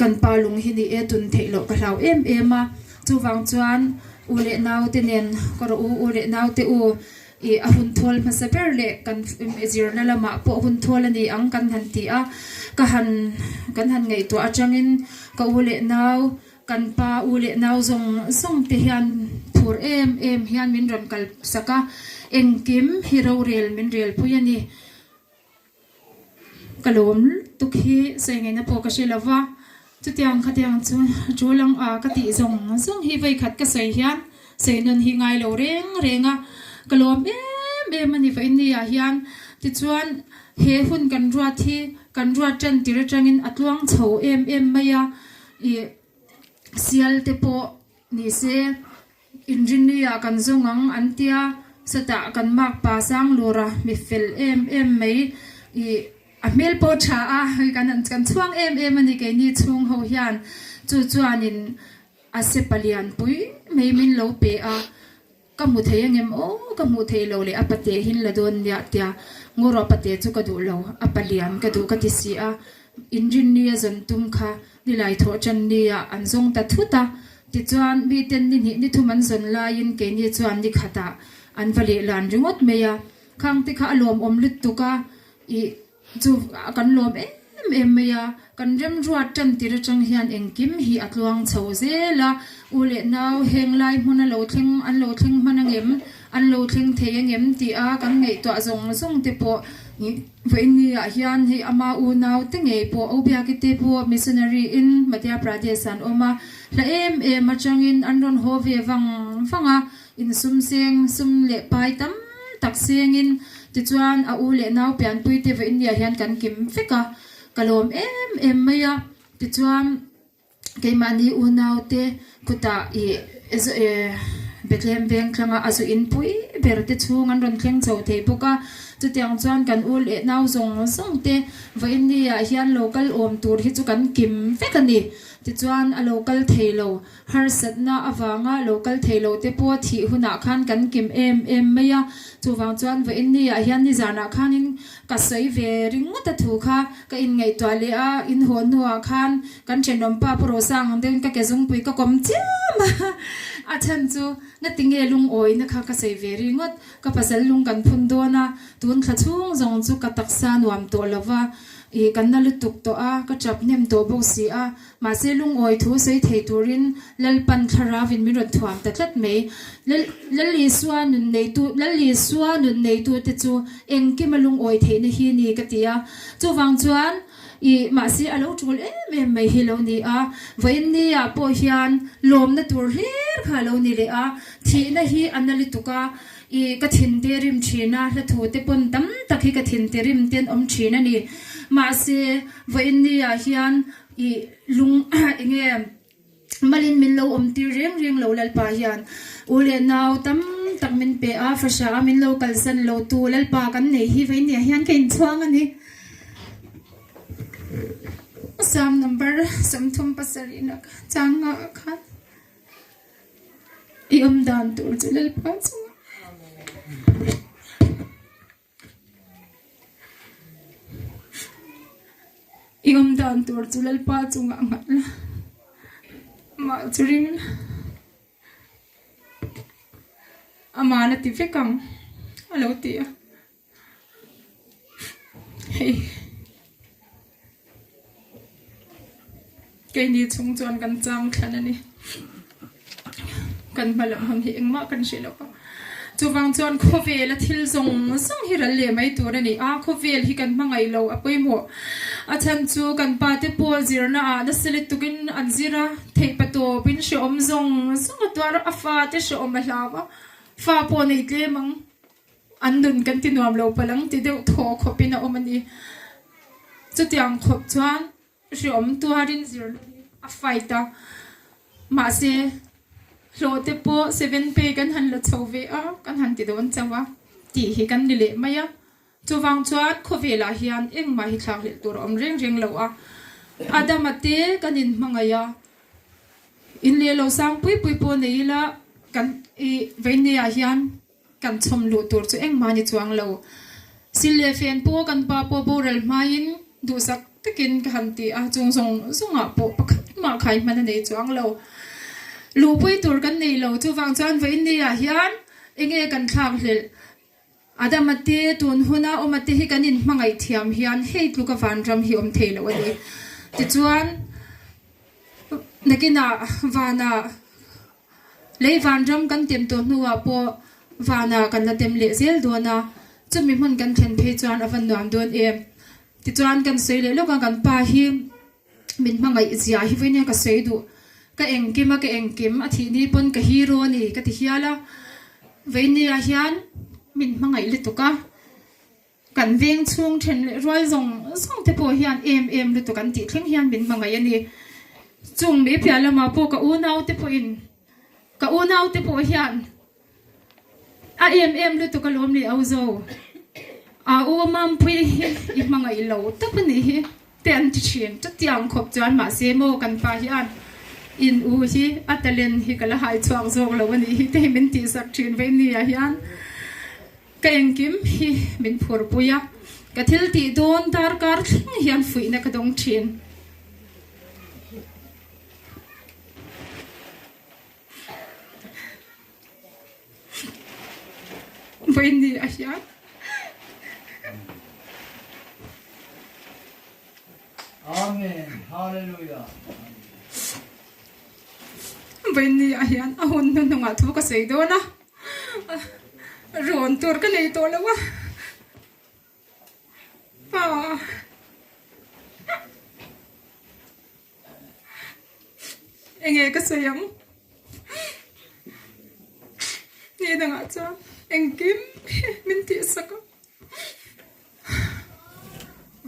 S5: kan pa lung hi ni tun thei lo ka hlau em a chuwang chuan ule nau te nen kor ule nau te u i ahun thol masaper le kan zirna lama po hun thol ani ang kan han ti a kan han ngei to atangin ka ule nau kan pa ule nau zong te hian thur em hian min ram kal saka engkim hero rel min rel puyani kalom tukhi sengena po ka shelawa chutiang khatiang chu lang a kati zong hi vai khat ka sei hian seinon hi ngai lo renga kalom em ani vai ni a hian ti chuan he hun kan ruat chan tir tangin atluang chho em maya i sial te po ni se engineer kan zongang antia sata kan mak pa sang lora mi fel em mai i amel po tha a kan chuang em ani ke ni chung ho hian chuanin ase palian pui mei min lo pe a kamu theyangem kamu thei lo le apate hin la don ya tia ngoro pate chu ka du lo apalian ka du ka ti si a engineer zon tum kha dilai tho chan ni a anzong ta thuta ti chuan bi ten ni thuman zon la in ke ni chuan ni khata an vale lan ringot meya khang ti kha alom om lut tu ka i chu kan lom em meya kan rem ruat tan tir chang hian engkim hi atluang chho zela ule naw heng lai hmuna lo thleng an lo thleng manangem an lo thleng theyangem ti a kan ngei to zong te po veini a hian hi ama u naw te ngei po obia ki te po missionary in Madhya Pradesh an oma la em machangin an ron ho ve wanga in sum le pai tam tak sengin ti chuan a u le naw pian pui te ve india hian kan kim feka kalom em maya ti chuan keimani u naw te kuta Bethlehem veng thlanga azu in pui berte chung an ron thleng chho thei boka chu tiang chuan kan u le naw zong te ve india hian local om tur hi chu kan kim fekani ti chuan a local theilo har satna awanga local theilo te po thi huna khan kan kim em maya chuwang chuan ve india hian ni zana khanin ka sei ve ringa thu kha ka in ngei to le a in hon nuwa khan kan chenom pa pro sang den ka ke zung pui ka kom chama a chan chu na tinge lung oi na kha ka sei ve ringot ka pasal lung kan phun do na tun kha chung zong chu ka taksa nuam to lova i kan na lutuk to a ka chap nem to bo si a ma se lung oi thu sei thei turin lal pan thara vin mi ron thuam ta tlat me lali swa nun nei tu te chu eng ki malung oi thei na hi ni ka tia chu wang chuan i ma si alo chul em mai hi lo ni a vain ni a po hian lom na tur hlir kha lo ni le a thi na hi anali tuka i ka thin te rim thina la thu te pon tam takhi ka thin te rim ten om thina ni ma se vain ni a hian i lung enge malin min lo om ti reng reng lo lal pa hian ule naw tam tak min pe a fasha min lo kalsan lo tu lal pa kan nei hi vain ni hian kein chuang ani Sam number sam thum pasari nak changa khan iom dan tur chulal pa chu iom dan tur chulal pa chunga ngal ma churing amana ti fekam alo tia hey cái này chung chuan kan chang thlan ani kan malam ham hi engma kan shelo chuwang chuan khovel a thil zong song hi ral le mai tur ani a khovel hi kan mangai lo a poimo a chan chu kan pa te pol zirna a da selit tukin an zira thei pato pin she om zong song atwar a fa te she om hlawa fa po nei tle mang an dun kan tinuam lo palang ti deuh tho khopina omani chu tiang khop chuan she om tu harin zir a fighta ma se lo te po 7 pe kan han lo chove a kan han ti don chawa ti hi kan ni le maya chuwang chuan khovela hian eng ma hi thlang le tur om reng reng lo a adamate kan in mangaya in le lo sang pui pui po nei la kan i venia hian kan chom lu tur chu eng ma ni chuang lo sile fen po kan pa po boral main du sak takin kan ti a chung song songa po pakhat ma khai man nei chuang lo lu pui tur kan nei lo chuwang chuan venia hian enge kan thlang hlel adamate tun huna omate hi kanin mangai thiam hian hei tluka van ram hi om thei lo ani ti chuan nakina vana lei van ram kan tem to nuwa po vana kan la tem le zel dona chumi mun kan thlen phe chuan avan nuam don em ti chuan kan sei le lo kan pa hi min mangai zia hi venia ka sei du ka engkim a thi ni pon ka hero ni ka ti hiala venia hian min mangai le tuka kan veng chung then roi zong song te po hian em le to kan ti thleng hian min mangai ani chung me piala ma po ka unau te po in ka unau te po hian a em le to ka lom le auzo a o mam pui i mangai lo tapani hi ten ti chin ta tiang khop chuan ma se mo kan pa hian in u hi atalen hi kala hai chuang zong lo ani hi te min ti sak thin ve ni a hian ka engkim hi min phur puya ka thil ti don tar kar hian fui na ka dong thin ve ni a hian
S6: Amen. Hallelujah.
S5: Veni ahian ahon no nga thu ka sei do na ron tur ka nei to lawa pa enge ka sayam ni da nga cha engkim min ti saka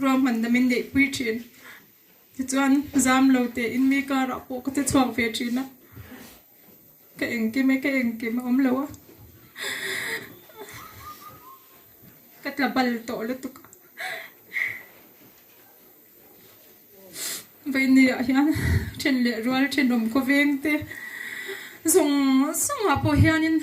S5: roman da min de puichin ti chuan zam lo te in mi ka ra po ka te chuang ve china cái engkim om lo kat la bal to lo tu vậy nè hian trên lệ rual trên đồng có veng te song apo hianin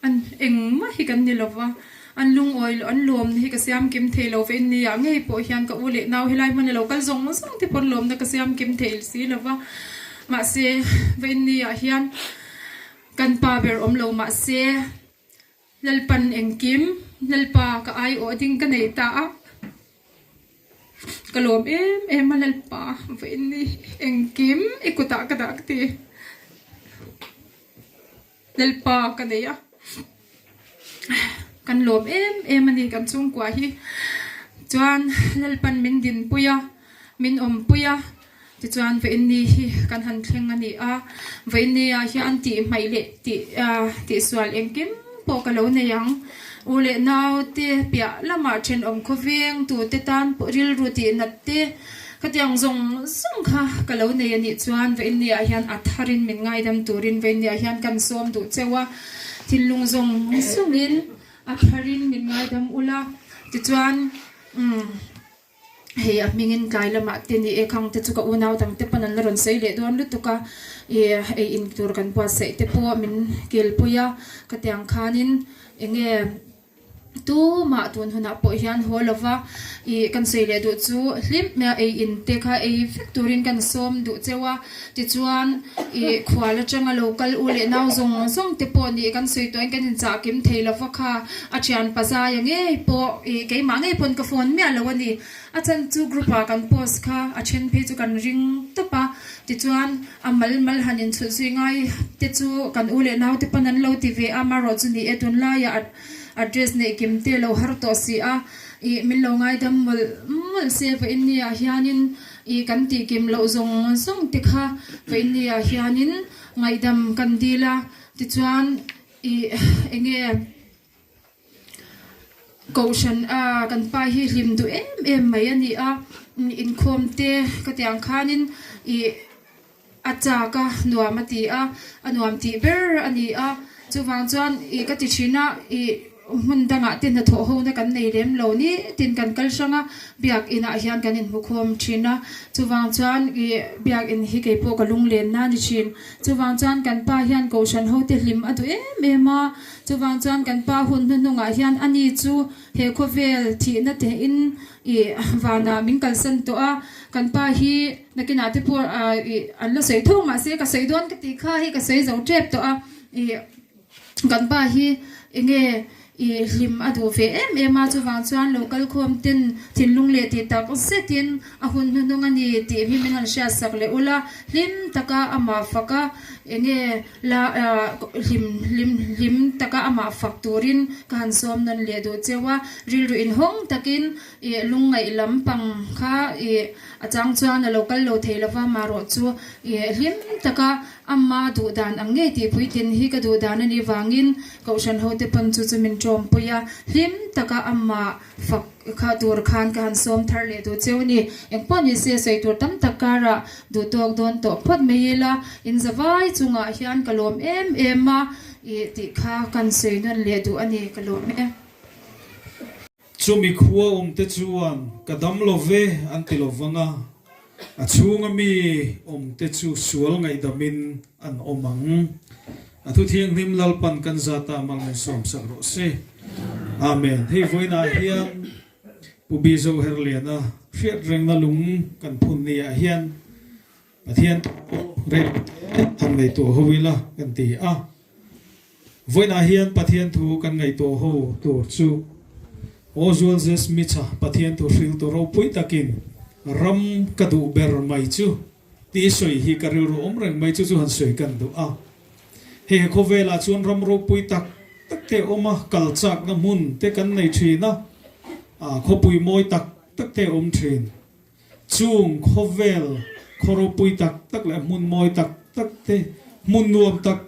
S5: an eng ma hi kan ni lova an lung oil an lom hi ka siam kim the lo ven ni ang hei po hian ka ule naw hilai man lo kal zong song te pon lom na ka siam kim the si lova ma se ven ni a hian kan pa ber om lo ma se lalpan engkim lalpa ka ai o ding ka nei ta kalom em malalpa ven ni engkim ikuta ka dak ti lalpa ka nei a kan lom em ani kan chung kwa hi chuan lalpan min din puya min puya ti chuan ve ni hi kan han thleng ani a ve ni a hi an ti mai le ti swal engkim po ka lo ne yang ule naw te pia lama then kho veng tu te tan ril ru ti nat te katiang zong kha ka lo ne ani chuan ve ni a hian atharin min ngai dam turin ve ni a hian kan som du chewa thilung zong sungin atharin min ngai dam ula ti chuan hei a mingin kai lama te ni e khang te chuka unaw tang te panan ron sei le don lu tuka e in tur kan pa sei te po min kel puya katiang khanin enge tu ma tun huna po hian holova I kan sei le du chu hlim me e in te kha e factorin kan som du chewa ti chuan I khwala changa local ule naw zong te po ni kan sei to kan in cha kim theila fa kha a chian paza yang e po e ke ma ngai pon ka phone me alo ni a chan chu group a kan post kha a chen phe chu kan ring to pa ti chuan amal hanin chu ngai te chu kan ule naw te panan lo ti ve ama ro chu ni etun la ya address ne kim te lo har to si a I min lo ngai dam mul se fa in ni a hianin I kan ti kim lo zong te kha fa in ni a hianin ngai dam kan dila ti chuan I enge kaushan a kan pa hi hlim du em mai ani a in khom te ka tiang khanin I acha ka nuamati a anuam ti ber ani a chuwang chuan I ka ti china I mun danga tin na tho ho na kan nei lem lo ni tin kan kal sanga biak ina hian kan in mukhom china chuwang chuan I biak in hi ke po ka lung len na ni chin chuwang chuan kan pa hian kaushan ho te hlim atu ema chuwang chuan kan pa hun nunga hian ani chu he khovel thi na te in I wana min kal san to a kan pa hi nakina te por an la sei thoma se ka sei don ka ti kha hi ka sei zo trep to a kan pa hi enge I hlim adu ve ema chuwang chuan local khom tin thinlung le ti tak setin a hun nung ani ti mi min han sha sak le ula hlim taka ama faka enge la hlim taka ama fakturin kan som nan le do chewa ril ru in hong takin lungai lampang kha achang chuan local lo theilawa ma ro chu hlim taka amma du dan ange ti puitin hi ka du dan ani wangin kaushan ho te pan chu min chom puya hlim taka amma fak kha tur khan kan som thar le do chewni engpon ni se sei tur tam takara du tok don to phot meila in zawai chunga hian kalom ema I ti kha kan sei nan le du ani kalom
S1: chumi khuwa te chuan kadam lo ve an ti lo wanga a chunga mi te chu sual ngai damin an omang a thu thiang him lalpan kan zata mang som sak ro se amen hei voina hian pubi zo herliana fiat reng na lung kan phun ni a hian pathian re han ngai to hovila kan ti a voina hian pathian thu kan ngai to ho to chu ozual jes micha pathian to ril to ro pui takin ram kadu ber mai chu ti soi hi karu ro omreng mai chu han soi kan du a he khovela chun ram ro pui tak te oma kalchak na mun te kan nei thina a khopui moi tak te om thin chung khovel khoro pui tak le mun moi tak te mun nuam tak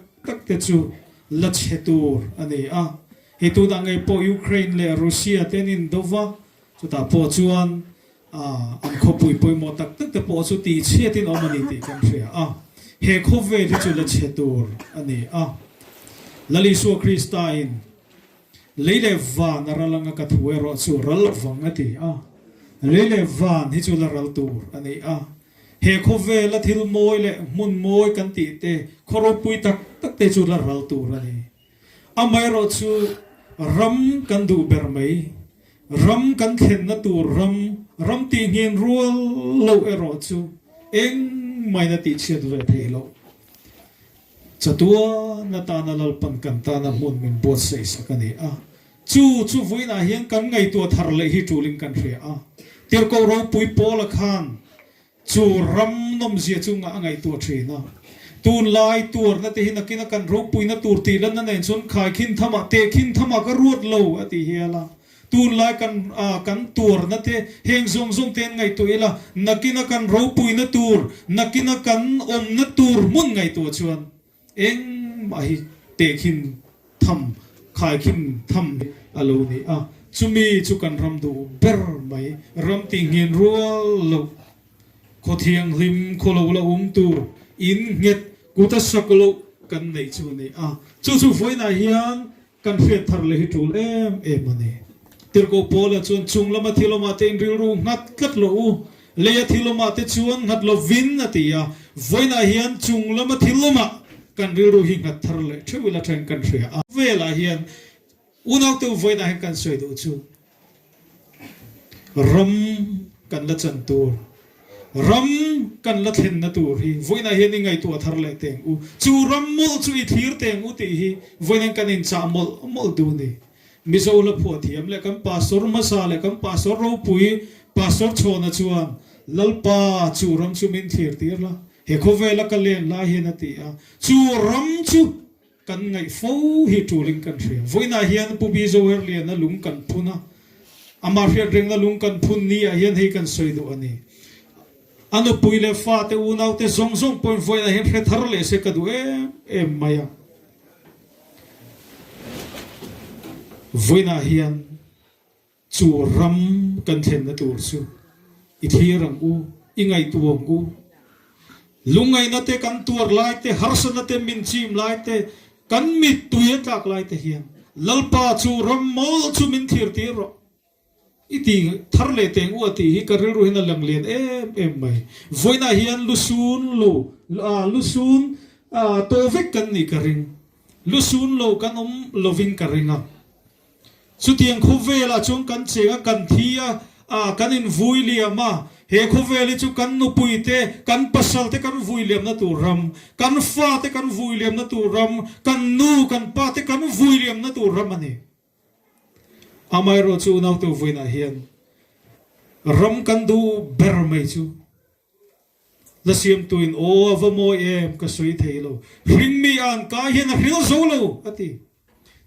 S1: te chu la chetur ani a he tu da ngai po Ukraine le Russia tenin dova chu ta po chuan an khopui poi mo tak te po chu ti chetin omani ti kan thria a he khove ri chu la chetur ani a lali su Christain leile van ralanga ka thuero chu ral wanga ti a leile van hi chu la ral tur ani a he khove la thil moi le mun moi kan ti te khoro pui tak te chu la ral tur ani amai ro chu ram kan du ber mai ram kan khen na tur ram ti ngin rual lo ero chu eng mai na ti chet ve thelo chatua na ta na lalpan kan ta na mun min bot sei sakani a chu voina hian kan ngai to thar le hi tuling kan hre a tir ko ro pui pol khan chu ram nom zia chu nga ngai to thina tun lai tur na te hin akina kan ro pui na tur ti lan na nen chun khai khin thama te khin thama ka ruat lo ati hiala tur lai kan tur na te heng zong ten ngai tu ila nakina kan ro pui na tur nakina kan om na tur mun ngai tu chuan eng mai te khin tham khai khin tham alo ni chumi chu kan ram du ber mai ram ti ngin rual lo kho thiang lim kho lo tu in nget kuta saklo kan nei chu ni chu voina hian kan fet thar le hi tul em ani tir ko pola chun chung lama thiloma te in ril ru ngat kat lo u le thiloma te chuan ngat lo vin atia voina hian chung lama thiloma kan ril ru hi ngat thar le thewila than kan thria vela hian unaw tu voina hian kan soi du chu ram kan la chan tur ram kan la thlen na tur hi voina hian ngai tu thar le teng u chu ram mol chu I thir teng u ti hi voina kan in cha mol du ni mizo la pho thiam le kan pastor masa le kan pastor ro pui pastor chona chuan lalpa chu ram chu min thir tir la he kho vela ka len la hi na ti chu ram chu kan ngai fo hi tuling kan thria voina hian pu bi zo her le na lung kan phuna amar hian reng na lung kan phun ni hian hei kan soi do ani ano puile fa te unaw te zong point voina hian hre thar le se ka du em maya voina hian chu ram kan thlen na tur chu I thirang u ingai tuang u lungai na te kan tur lai te harsa na te min chim lai te kan mit tuye tak lai te hian lalpa chu ram mol chu min thir tir ro iti thar le teng u ati hi ka ru hin lang len em mai voina hian lusun to vek kan ni ka ring lusun lo kan loving ka ringa chu tiang khu vela chung kan chega kan thia kan in vui liama he khu veli chu kan nu puite kan pasal te kan vui liam na tu ram kan fa te kan vui liam na tu ram kan nu kan pa te kan vui liam na tu ram ani amai ro chu naw tu voina hian ram kan du ber mai chu la siam tuin o avamo em ka soi theilo ring mi an ka hian hril zo lo ati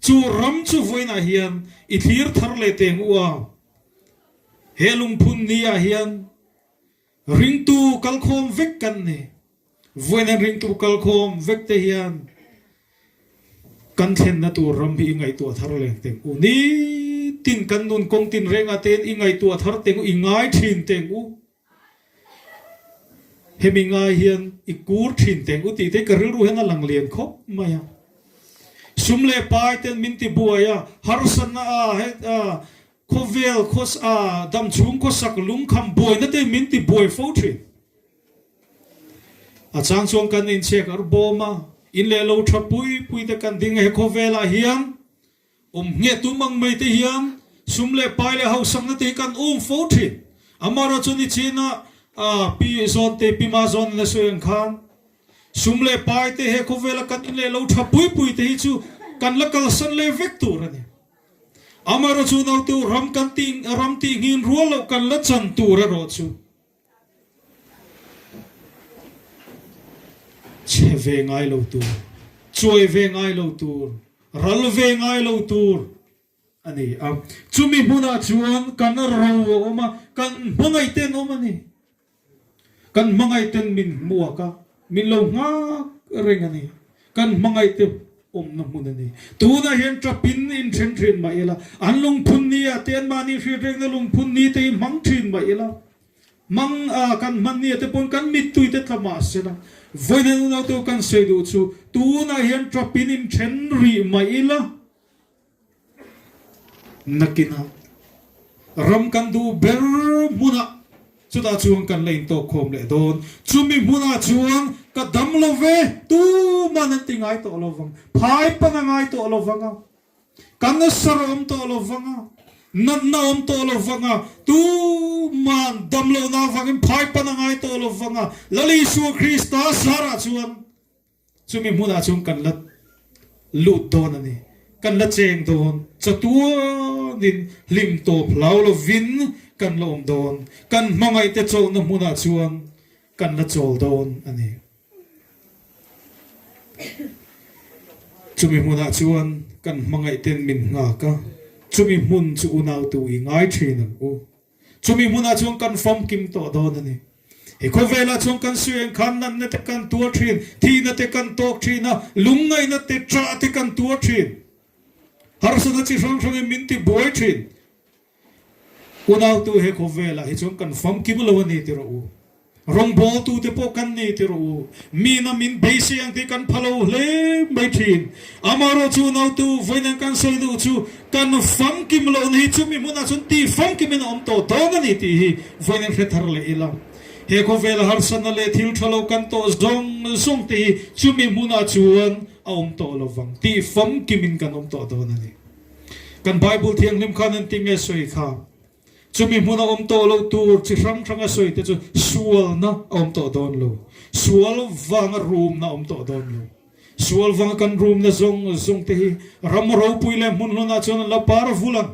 S1: chu ram chu voina hian I thir thar le teng uwa helung phun ni hian ring tu kalkhom vek kan ne voina ring tu kalkhom vek te hian kan thlen na tu ram hi ngai tu thar le teng u ni tin kan nun kong tin reng aten ingai tu thar teng ingai thin teng u hemi ngai hian ikur thin teng u ti te karil ru hena lang lian khop maya sumle pai ten minti buaya harsan na khovel khos dam chung ko sak lung kham boy na te minti boy fo thin chang chong kan in check ar boma in le lo thapui pui te kan ding he khovela hian nge tu mang mai te hian sumle pai le hau sang na te kan fo thin amara chuni china pi zon te pi ma zon na soeng khan sumle pai te he khovela kan in le lo thapui te hi chu kan la kal san le vek tur ani amara chu naw tu ram ti ngin rual lo kan la chan tur ro chu che ve ngai lo tu choi ve ngai lo tur ral ve ngai lo tur ani chumi huna chuan kan ro oma kan mangai ten oma ni kan mangai ten min muaka min lo nga reng ani kan mangai te na mun ani tu na hian trapin in thren ma ela anlung phun ni ten mani hri reng na lung phun ni te mang thin ma ela mang kan man ni te pon kan mit tui te thama sela voina na to kan sei du chu tu na hian trapin in thren ri ma ela nakina ram kan du ber muna chuta chuan kan lein to khom le don chumi muna chuan ka dam lo ve tu manan tingai to lo wang phai panangai to lo wanga kan sarom to lo wanga nan naom to lo wanga tu man dam lo na wang phai panangai to lo wanga lali su krista sara chuan chumi muna chuan kan lat lut don ani kan la cheng don chatua nin lim to plau lo vin kan lo don kan mangai te chol na muna chuan kan la chol don ani chumi muna chuan kan mangai ten min nga ka chumi mun chu unau tu I ngai thin u chumi muna chung kan fom kim to don ani he ko vela chung kan sueng khan nan ne te kan tu thin thi na te kan tok thin na lungai na te tra te kan tu thin har sa na chi rong rong min ti boy thin unau tu he ko vela he chung kan fom kim lo ni ti ro u rong bo tu te po kan ni ti ro mi na min beisi ang te kan phalo le mai thin amaro chu nau tu voina kan soi du chu kan fam kim lo ni chu mi muna chun ti fam kim in om to to na ni ti hi voina khe thar le ila he ko vel har san le thil thalo kan to zong song ti chu mi muna chuan om to lo wang ti fam kim in kan om to to na ni kan bible thiang lim khan an ti nge soi kha chumi muna om to lo tur chi rang rang a soi te chu sual na om to don lo sual wang room na om to don lo sual wang kan room na zong zong te hi ram ro puile mun lo na chon la par vulang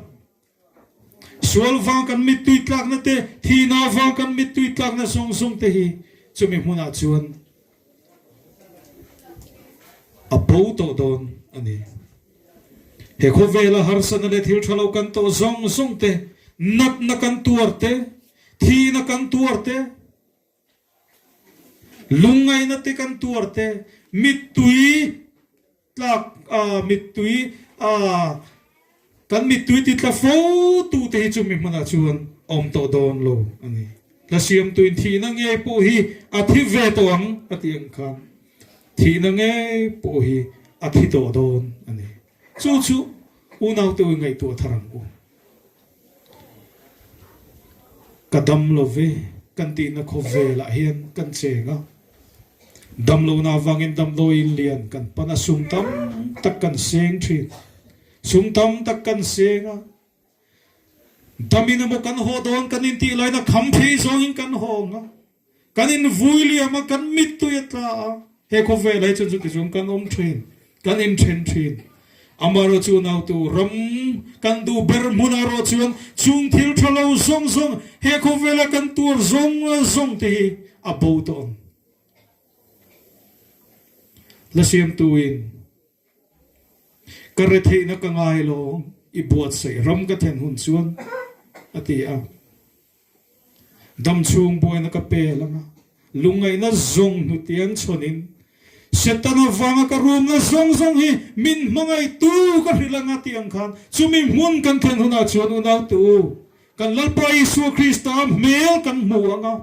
S1: sual wang kan mit tui tlak na te thi na wang kan mit tui tlak na zong zong te hi chumi muna chuan a bo to don ani he ko vela har san le thil thalo kan to zong zong te nat na kan tuarte thi na kan tuarte lungai na te kan tuarte mitui tlak mitui kan mitui ti tla fo tu te hi chumi mana chuan om to don lo ani la siam tuin thi na nge po hi athi ve to ang atiang khan thi na nge po hi athi to don ani chu chu unau tu ngai tu tharang ko kadam lo ve kan ti na kho ve la hian kan chenga dam lo na wangin dam lo in lian kan pana sum tam tak kan seng thi sum tam tak kan senga damina mo kan ho don kan in ti lai na kham thei zong in kan ho nga kan in vui li ama kan mit tu yata he kho ve lai chu chu chung kan om thin kan in thin amaro chu nau tu ram kan du ber munaro chuan chung thil thalo zong zong he ko vela kan tur zong zong te a boton la siam tuin kare the na ka ngai lo I buat sei ram ka then hun chuan ati a dam chung boy na ka pe lama lungai na zong nu tian chonin setana wanga ka room na zong zong hi min mangai tu ka hilanga tiang khan chumi mun kan then huna chuan unau tu kan lalpa Isu Krista mel kan muanga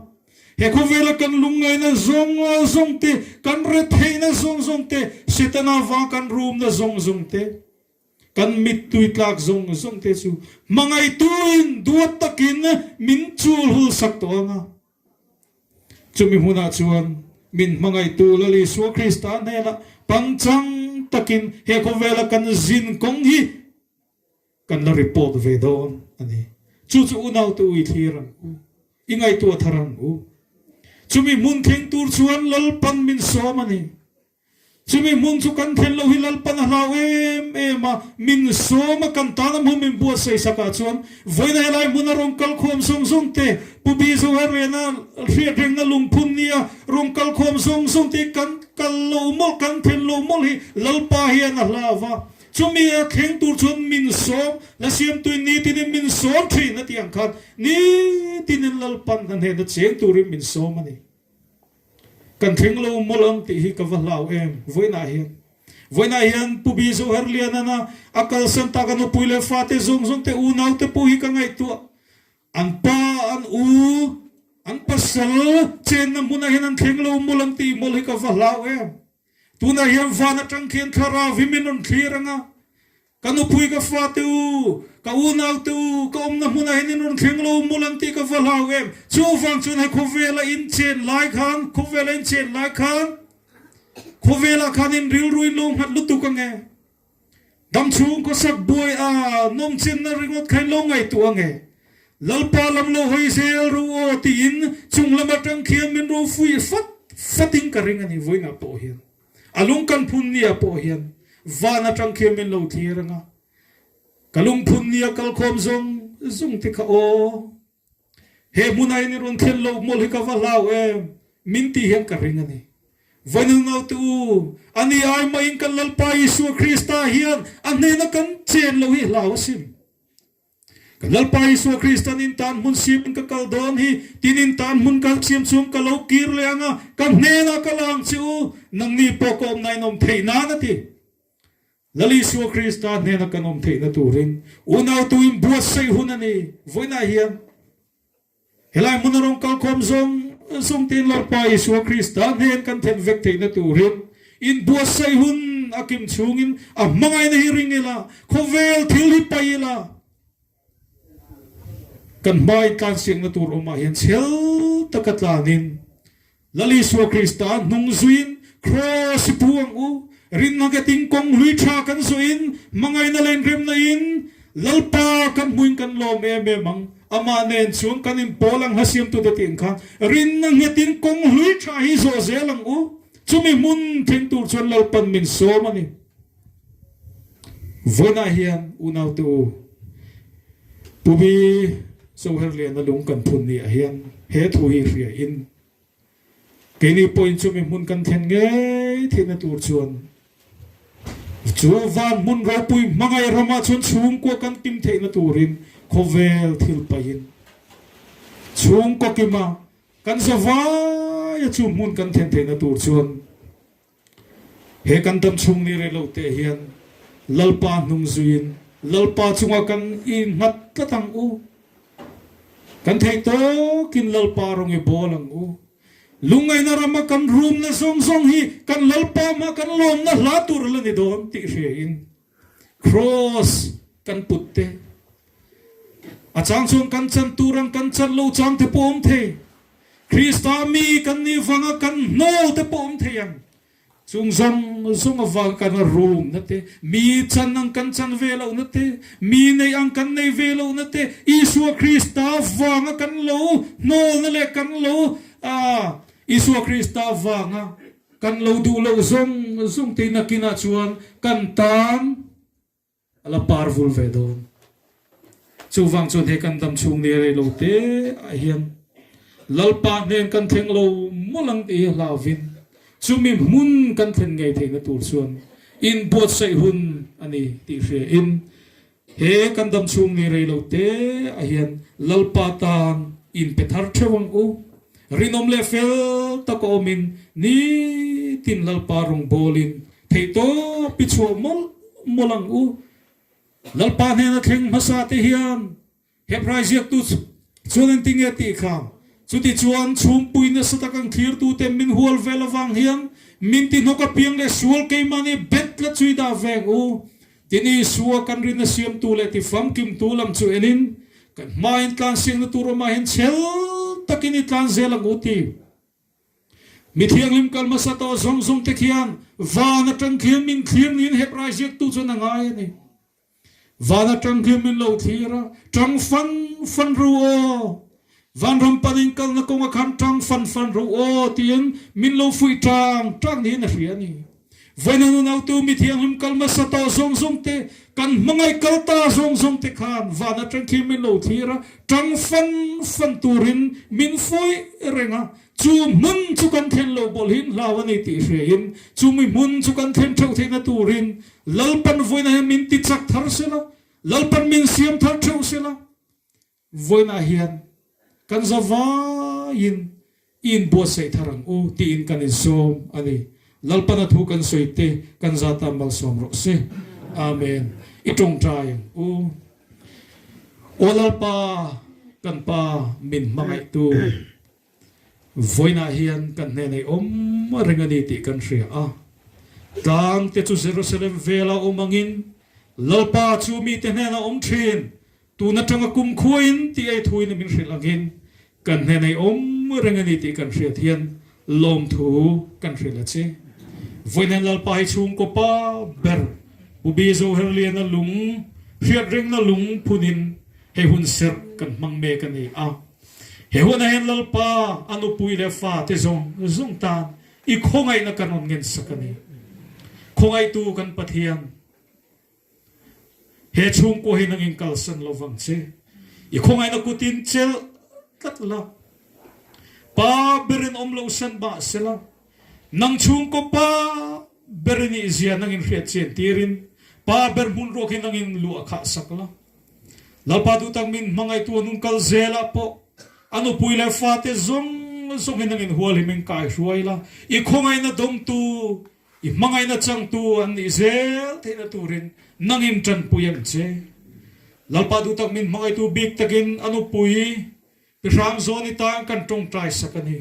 S1: he ko vela kan lungai na zong zong te kan re thei na zong zong te setana wanga kan room na zong zong te kan mit tuit lak zong zong te chu mangai tuin duat takin min chul hul sak to anga chumi huna chuan min mangai tu lali Isu Krista nela pangchang takin he ko vela kan zin kong hi kan la report ve don ani chu chu unau tu I thirang ingai tu tharang u chumi mun theng tur chuan lal pan min som ani chumi mun chu kan thel lo hi lal pan hlau ema min som kan tanam hu min bu sei saka chuan voina helai mun rong kal khom song song te pubi zo herena ria reng na lung phun nia rong kal khom song song te kan kal lo mo kan thel lo mo hi lal pa hian a hlawa chumi a theng tur chuan min som la siam tu ni tin min som thi na tiang khat ni tin lal pan han he na cheng turin min som ani kan theng lo molang ti hi ka valau em voina hian pubi zo herliana na akal santa kan puile fate zong zong te unau te pu hi ka ngai tu an pa an u an pasal chen na muna hian an theng lo molang ti mol hi ka valau em tuna hian vana tang khen thara vimin on thiranga kanu pui ka fate u ka unau tu ka omna muna hian on theng lo molang ti ka valau em chu wang chun ha khovela in chen lai khan khovela in chen lai khan khovela khan in ril ruin long hat lutu ka nge dam chung ko sak boy a nom chen na ringot khai lo ngai tu ange lalpa lam lo hoi sel ru o tin chung lama tang khiam min ro fui fating ka ring ani voina po hian alung kan phun nia po hian vana tang khiam min lo thiranga kalung phun nia kal khom zong te kha o he munai ni ron thel lo mol hi ka valau em min ti hian ka ring ani voina nau tu ani ai mai kan lalpa Isu Krista hian ane na kan chen lo hi lau sim lalpa Isu Kristan in tan mun sim ka kaldon hi tinin tan mun kal sim sum kalau kir leanga kan nena kalang chu nang ni pokom nai nom theina na ti lali Isu Kristan nena kanom theina turin unaw tuim buat sai hunani voina hiam helai munarong kal kom zong tin lalpa Isu Kristan nen kan then vek theina turin in buat sai hun akim chungin a mangai na hiring nila khovel thil hi paila kan mai tan siang na tur oma hian chel takatlanin lali Isu Kristan nung zuin cross puang u rin na gating kong lui tha kan zuin mangai na len rem na in lalpa kan muin kan lo me mang ama nen chung kan in polang hasiam tu da ting kha rin na gating kong lui tha hi zo zelang u chumi mun thing tur chon lalpan min so mani vona hian unaw tu pubi so herlian na lung kan phun ni hian he thu hi ria in kini point chumi mun kan then nge thina tur chuan chu van mun ro pui mangai rama chun chung ko kan tim theina turin khovel thil pain chung ko kima kan zawa ya chu mun kan then theina tur chuan he kan tam chung ni re lo te hian lalpa nung zuin lalpa chunga kan in ngat tatang u kan thei to kin lalpa rong e bolang u lungai na rama kan room na song hi kan lalpa ma kan lom na latur la ni don ti in cross kan putte achang chung kan chan turang kan chan lo chang te pom the Krista mi kan ni vanga kan no te pom the yang chung zong avang kan room na te mi chan nang kan chan velo na te mi nei ang kan nei velo na te Isu Krista vanga kan lo no na le kan lo Isu Krista vanga kan lo du lo zong te na kina chuan kan tam ala parvul vedon chu wang chon he kan dam chung ne re lo te a hian lalpa nen kan theng lo molang ti lavin chumi mun kan then ngai theina tur chuan in bot sai hun ani ti hre in he kan dam chung ni rei lo te a hian lalpa tan in pethar thewang u rinom le fel takomin ni tin lalpa rong bolin theito pichu molang u lalpa ne na theng masa te hian he prize yak tu chuan ting e ti kham chuti chuan chum puina satakang thir tu te min hual velavang hian min ti noka piang le sual ke mani bet la chui da veng u tini suwa kan rin na siam tu le ti fam kim tu lam chu enin kan main tlan sing na turo ma hin chel takini tlan zelang uti mi thiang lim kal masa to zong te khian va na tang khiam min khiam nin he prize tu chu na ngai ni va na tang khiam min lo thira tang fan ruo van ram panin kal na kong akhan tang fan ro o tien min lo fui tang ni na ria ni vaina nu nau tu mi thiang lim kal ma sa to zong te kan mangai kal ta zong te khan vana tang khi min lo thira tang fan turin min foi renga chu mun chu kan then lo bol hin lawani ti hrein chu mi mun chu kan then thau theina turin lalpan voina min ti chak thar sela lalpan min siam thar thau sela voina hian kan zawa in bo sei tharang u ti in kan in som ani lalpana thu kan soite kan zata mal som ro se amen itong trai u olalpa kan pa min mangai tu voina hian kan ne nei om rengani ti kan ria a tang te chu Jerusalem vela omangin lalpa chu mi te ne na om thin tu na tanga kum khuin ti ai thuin min rilangin kan ne nei om rengani ti kan ria thian lom thu kan rila che voina lalpa hi chung ko pa ber ubi zo herlian na lung hiat reng na lung punin he hun ser kan mang me kan ni a he hun hen lalpa anu pui le fa te zong ta i khongai na kanon ngen sakani khongai tu kan pathian he chung ko hin ang kal san lovang che i khongai na kutin chel katla pa berin omlo san ba sela nang chung ko pa berini izia nang in fiat chen tirin pa ber mun ro kin nang in lu akha sakla lalpa du tang min mangai tu nung kal zela po anu pui le fa te zong zong hin ngin hual himeng kai ruai la I khongai na dom tu I mangai na chang tu an I zel te na turin nangim chan puyam che lalpa du tang min mangai tu big takin anu pui Piram zoni ta kan tong trai sakani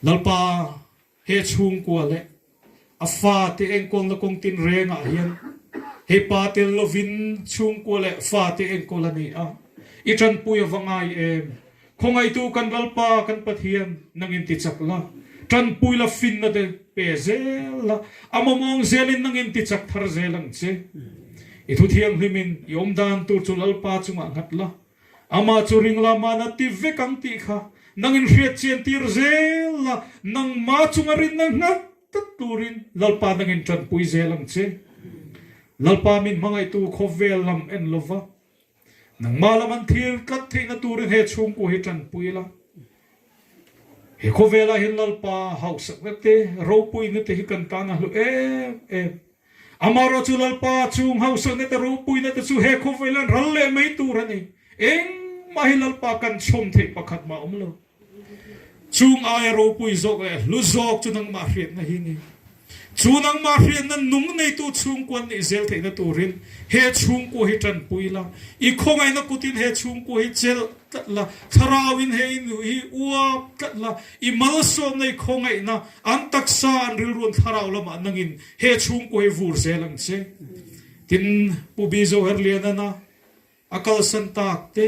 S1: lalpa he chung kwa le afa te engkol na kong tin renga hian he pa te lovin chung kwa le fa te engkol ani a itran puya vangai em khongai tu kan lalpa kan pathian nangin ti chakla tran pui la fin na de pe zela amomong zelin nangin ti chak thar zelang che ithu thiam himin yomdan tu chu lalpa chunga ngatla ama churing la mana ti vekang ti kha nangin hriat chen tir zela nang ma chungarin nang ngat turin lalpa nangin tran pui zelang che lalpa min mangai tu khovel lam en lova nang malaman thir kat theina turin he chung ko he tran pui la he khovela hin lalpa hausak te ro pui ne te hi kan ta na lu amaro chu lalpa chung hausak ne te ro pui ne te chu he khovelan ralle mai turani eng mahilal pa kan chom the pakhat ma umlo chung ay ro pui zok lu zok chu nang ma hriat na hi ni chu nang ma hriat na nung nei tu chung kwan ni zel the na turin he chung ko hi tan pui la I khongai na kutin he chung ko hi chel la tharawin he in hi uwa la I malsom nei khongai na an taksa an ril run tharaw lama nangin he chung ko hi vur zelang che tin pubi zo herliana na akal santak te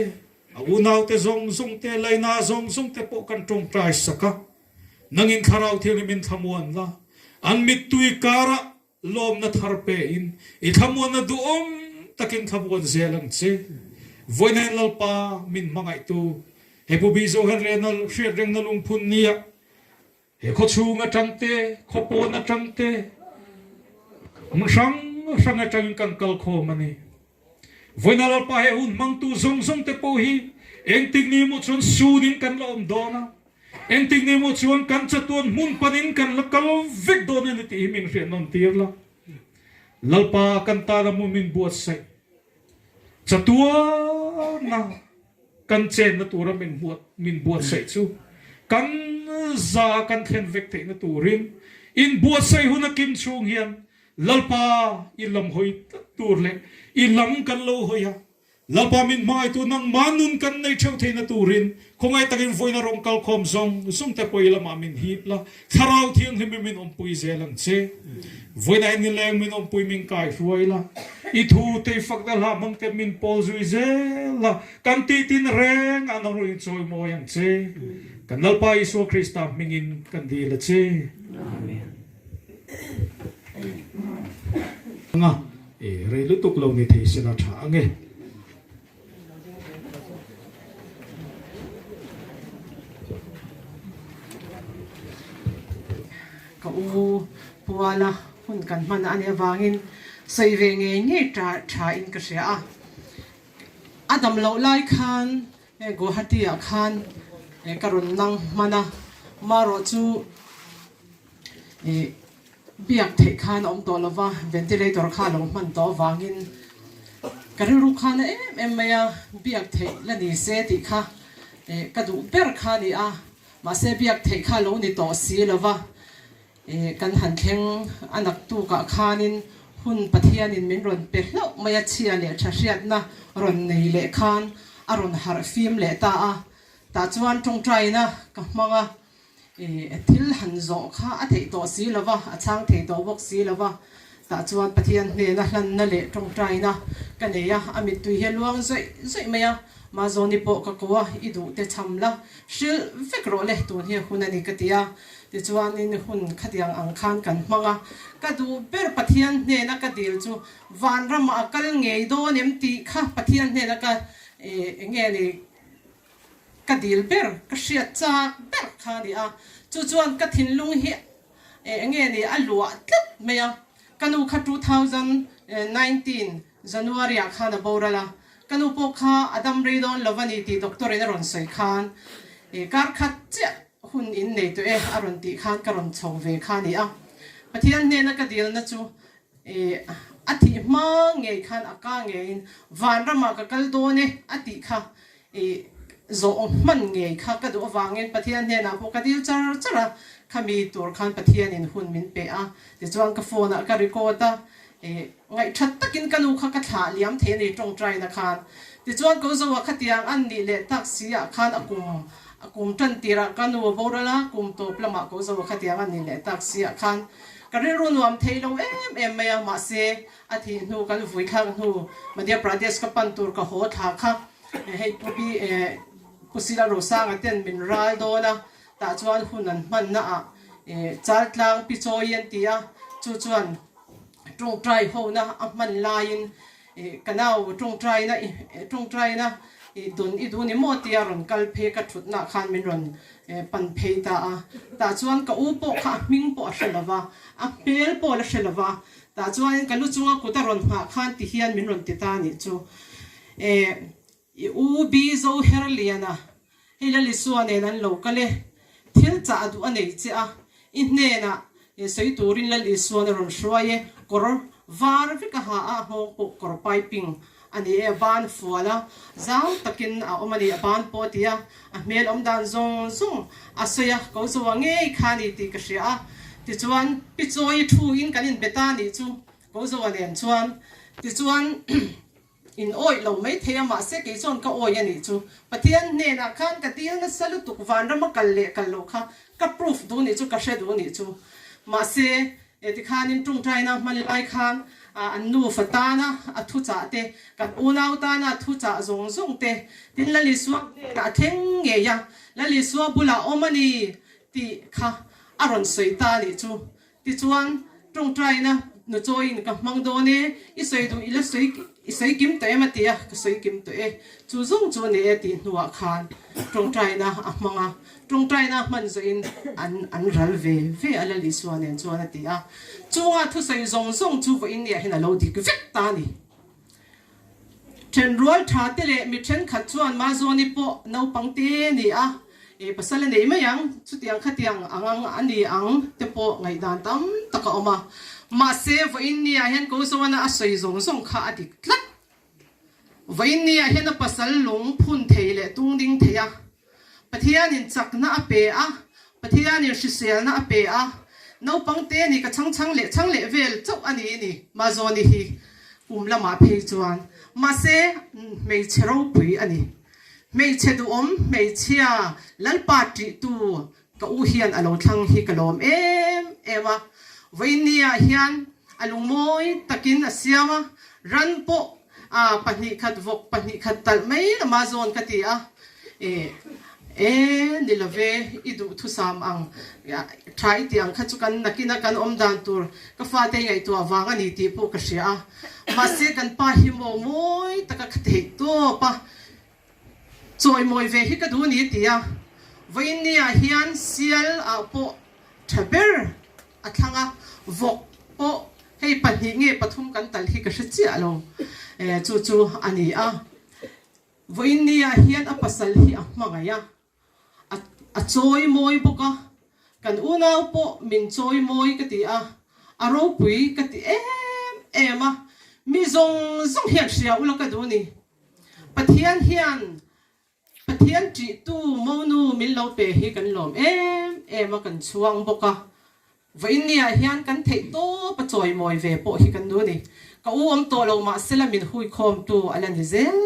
S1: unaw te zong zong te laina zong zong te po kan tong trai saka nangin kharau thil min thamuan la an mit tui kara lom na tharpe in I thamuan na duom takin thamuan zelang che voina lalpa min mangai tu he pu bi zo herlenal shireng na lungphun nia he kho chunga tangte kho po na tangte sang sang a tang kan kal kho mani voina lalpa he hun mang tu zong zong te po hi eng ting ni mo chon sunin kan lom dona eng ting ni mo chon kan chatuan mun panin kan lakal vek dona ni ti min hre non tirla lalpa kan ta na mo min buat sai chatua na kan chen na tura min buat sai chu kan za kan thlen vek te na turin in buat sai huna kim chung hian lalpa ilam hoi turle ilam kan lo hoya lalpa min mai tu nang manun kan nei theu theina turin khongai takin voina rom kal khom zong sum te poila ma min hipla tharau thiang himi min ompui zelang che voina ni leng min ompui min kai ruaila I thu te fakdal ha mang te min pol zui zela kan ti tin reng anong rin choi mo yang che kan lalpa Isu Krista mingin kan dila che amen nga re lu tuk lo ni the sina tha nge
S7: ka u puala hun kan man ani awangin sei ve nge tha in ka sia adam lo lai khan go hatia khan karun nang mana maro chu biak the khan om to lova ventilator khan lo man to wangin kariru khan em maya biak the la ni se ti kha ka du per khani a ma se biak the kha lo ni to si lova kan han theng anak tu ka khanin hun pathianin min ron pe hlo maya chia le thariat na ron nei le khan aron har fim le ta a ta chuan tong trai na ka manga thil han zo kha a thei to si lova a chang thei to bok si lova ta chuan pathian ne na hlan na le tong trai na ka ne ya amit tu he luang zoi zoi maya ma zoni po ka kwa I du te chamla shil vekro le tu hi hunani katia ti chuan in hun khatiang ang khan kan manga ka du ber pathian ne na ka dil chu van ram akal ngei do nem ti kha pathian ne na ka nge ni ka dil ber ka shia cha ber kha ni a chu chuan ka thin lung hi nge ni alua tlat meya kanu kha 2019 January a khana borala kanu po kha adam redon lovani ti doctor in ron sai khan kar khat che hun in nei to aron ti khan karon chong ve khani a pathian ne na ka dil na chu a thi ma nge khan aka nge in van rama ka kal do ne ati kha e zo man nge kha ka do wangin pathian ne na po ka dil char chara khami tur khan pathian in hun min pe a ti chuan ka phone a ka record a ngai that takin kanu kha ka thla liam the nei tong trai na khan ti chuan ko zo wa khatiang an ni le taxi a khan akum tan tira kanu borala kum to plama ko zo khatiang an ni le taxi a khan kariru nuam theilo em maya ma se athi nu kan vui khang nu Madhya Pradesh ka pantur ka ho tha kha hei pupi kusila rosa ngaten min ral do na ta chuan hunan man na a chartlang pichoyen tia chu chuan trung trai ho na a man lain kanau trung trai na dun I dun mo tia ron kal phe ka thut na khan min ron pan phe ta chuan ka u po kha ming po shelawa a pel po la shelawa ta chuan ka lu chunga ku ta ron ma khan ti hian min ron ti ta ni chu u bi zo herliana hela li suane nan lo kale thil cha du anei che a in ne na sei turin la li suane ron shroye kor var vika ha a ho po kor piping ani ban fuala zau takin a omani ban potia a mel dan zong asoya ko zo nge khani ti ka ria ti chuan pi choi thu in kanin betani chu ko zo anen chuan ti chuan in oi lo mai thea ma se ke chon ka oi ani chu pathian ne na khan ka til na salu tuk van ram kal le kal lo kha ka proof du ni chu ka she du ni chu ma se ti khanin tung trai na man lai khan an nu fatana a thu cha te kan unau ta na thu cha zong te tin la li suak na theng nge ya la li suak bula omani ti kha aron soi ta ni chu ti chuan tung trai na nu join ka mang do ne I soi du ila soi kim te ma tia ka soi kim te chu zong chu ne ti nuwa khan tung trai na a manga tung trai na man zo in an ral ve ala li suan nen chuan a tia chunga thu soi zong chu vo in ne hina lo di ku vet ta ni chen rual tha te le mi chen khat chuan ma zo ni po no pang te ni a pasal nei ma yang chu tiang khatiang angang ani ang te po ngai dan tam taka oma ma se vo in ni a hen ko so na a soi zong kha adik tlat vo in ni a hen a pasal lung phun theile tung ding theya pathian in chak na a pe a pathian in shisel na a pe a no pang te ni ka chang le vel chau ani ni ma zo ni hi lama phe chuan ma se mei chero pui ani mei che du mei chia lal pa ti tu ka u hian alo thlang hi kalom ema voinia hian alung moi takin asiama ran po pani khat vok pani khat tal mai lama zon katia nilave idu thu sam ang ya try tiang khachukan nakina kan dan tur ka fa te ngai to awanga ni ti po ka sia ma se kan pa hi moi taka khathe to pa choi moi ve hi ka du ni tia voinia hian sial a po thaber athanga vok po hei pani nge pathum kan tal hi ka hrichi alo chu ani a voinia hian a pasal hi a mangaya a choi moi boka kan unau po min choi moi ka ti a aro pui ka ti ema mi zong hian sia ula ka du ni pathian ti tu monu min lo pe hi kan lom ema kan chuang boka voinia hian kan thei to pa choi moi ve po hi kan du ni ka to lo ma sela min hui khom tu alan zel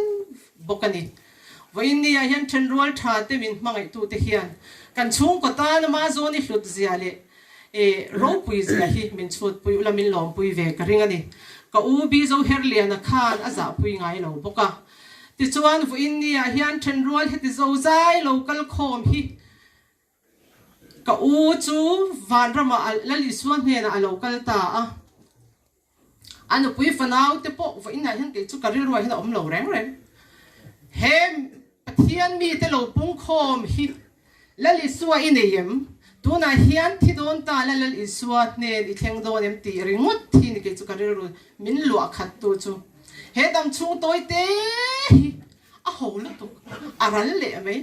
S7: boka ni voinia hian chen rual tha te min mangai tu te hian kan chung ko ta na ma zo ni hlut zia le ro pui zia hi min chut pui ula min lom pui ve ka ringa ni ka bi zo herliana khan aza pui ngai lo boka ti chuan voinia hian chen rual heti zo zai local khom hi ka chu van rama lali suan ne na local ta anu pui fanau te po voinia hian ke chu karil roi hin lo reng hem pathian mi te lo pung khom hi lali suwa ineyem tuna hian thi don ta lalal iswa ne I thleng don em ti ringut thi ni ke chu kariru min lo khat tu chu he dam chung toi te a hol tu aral le mai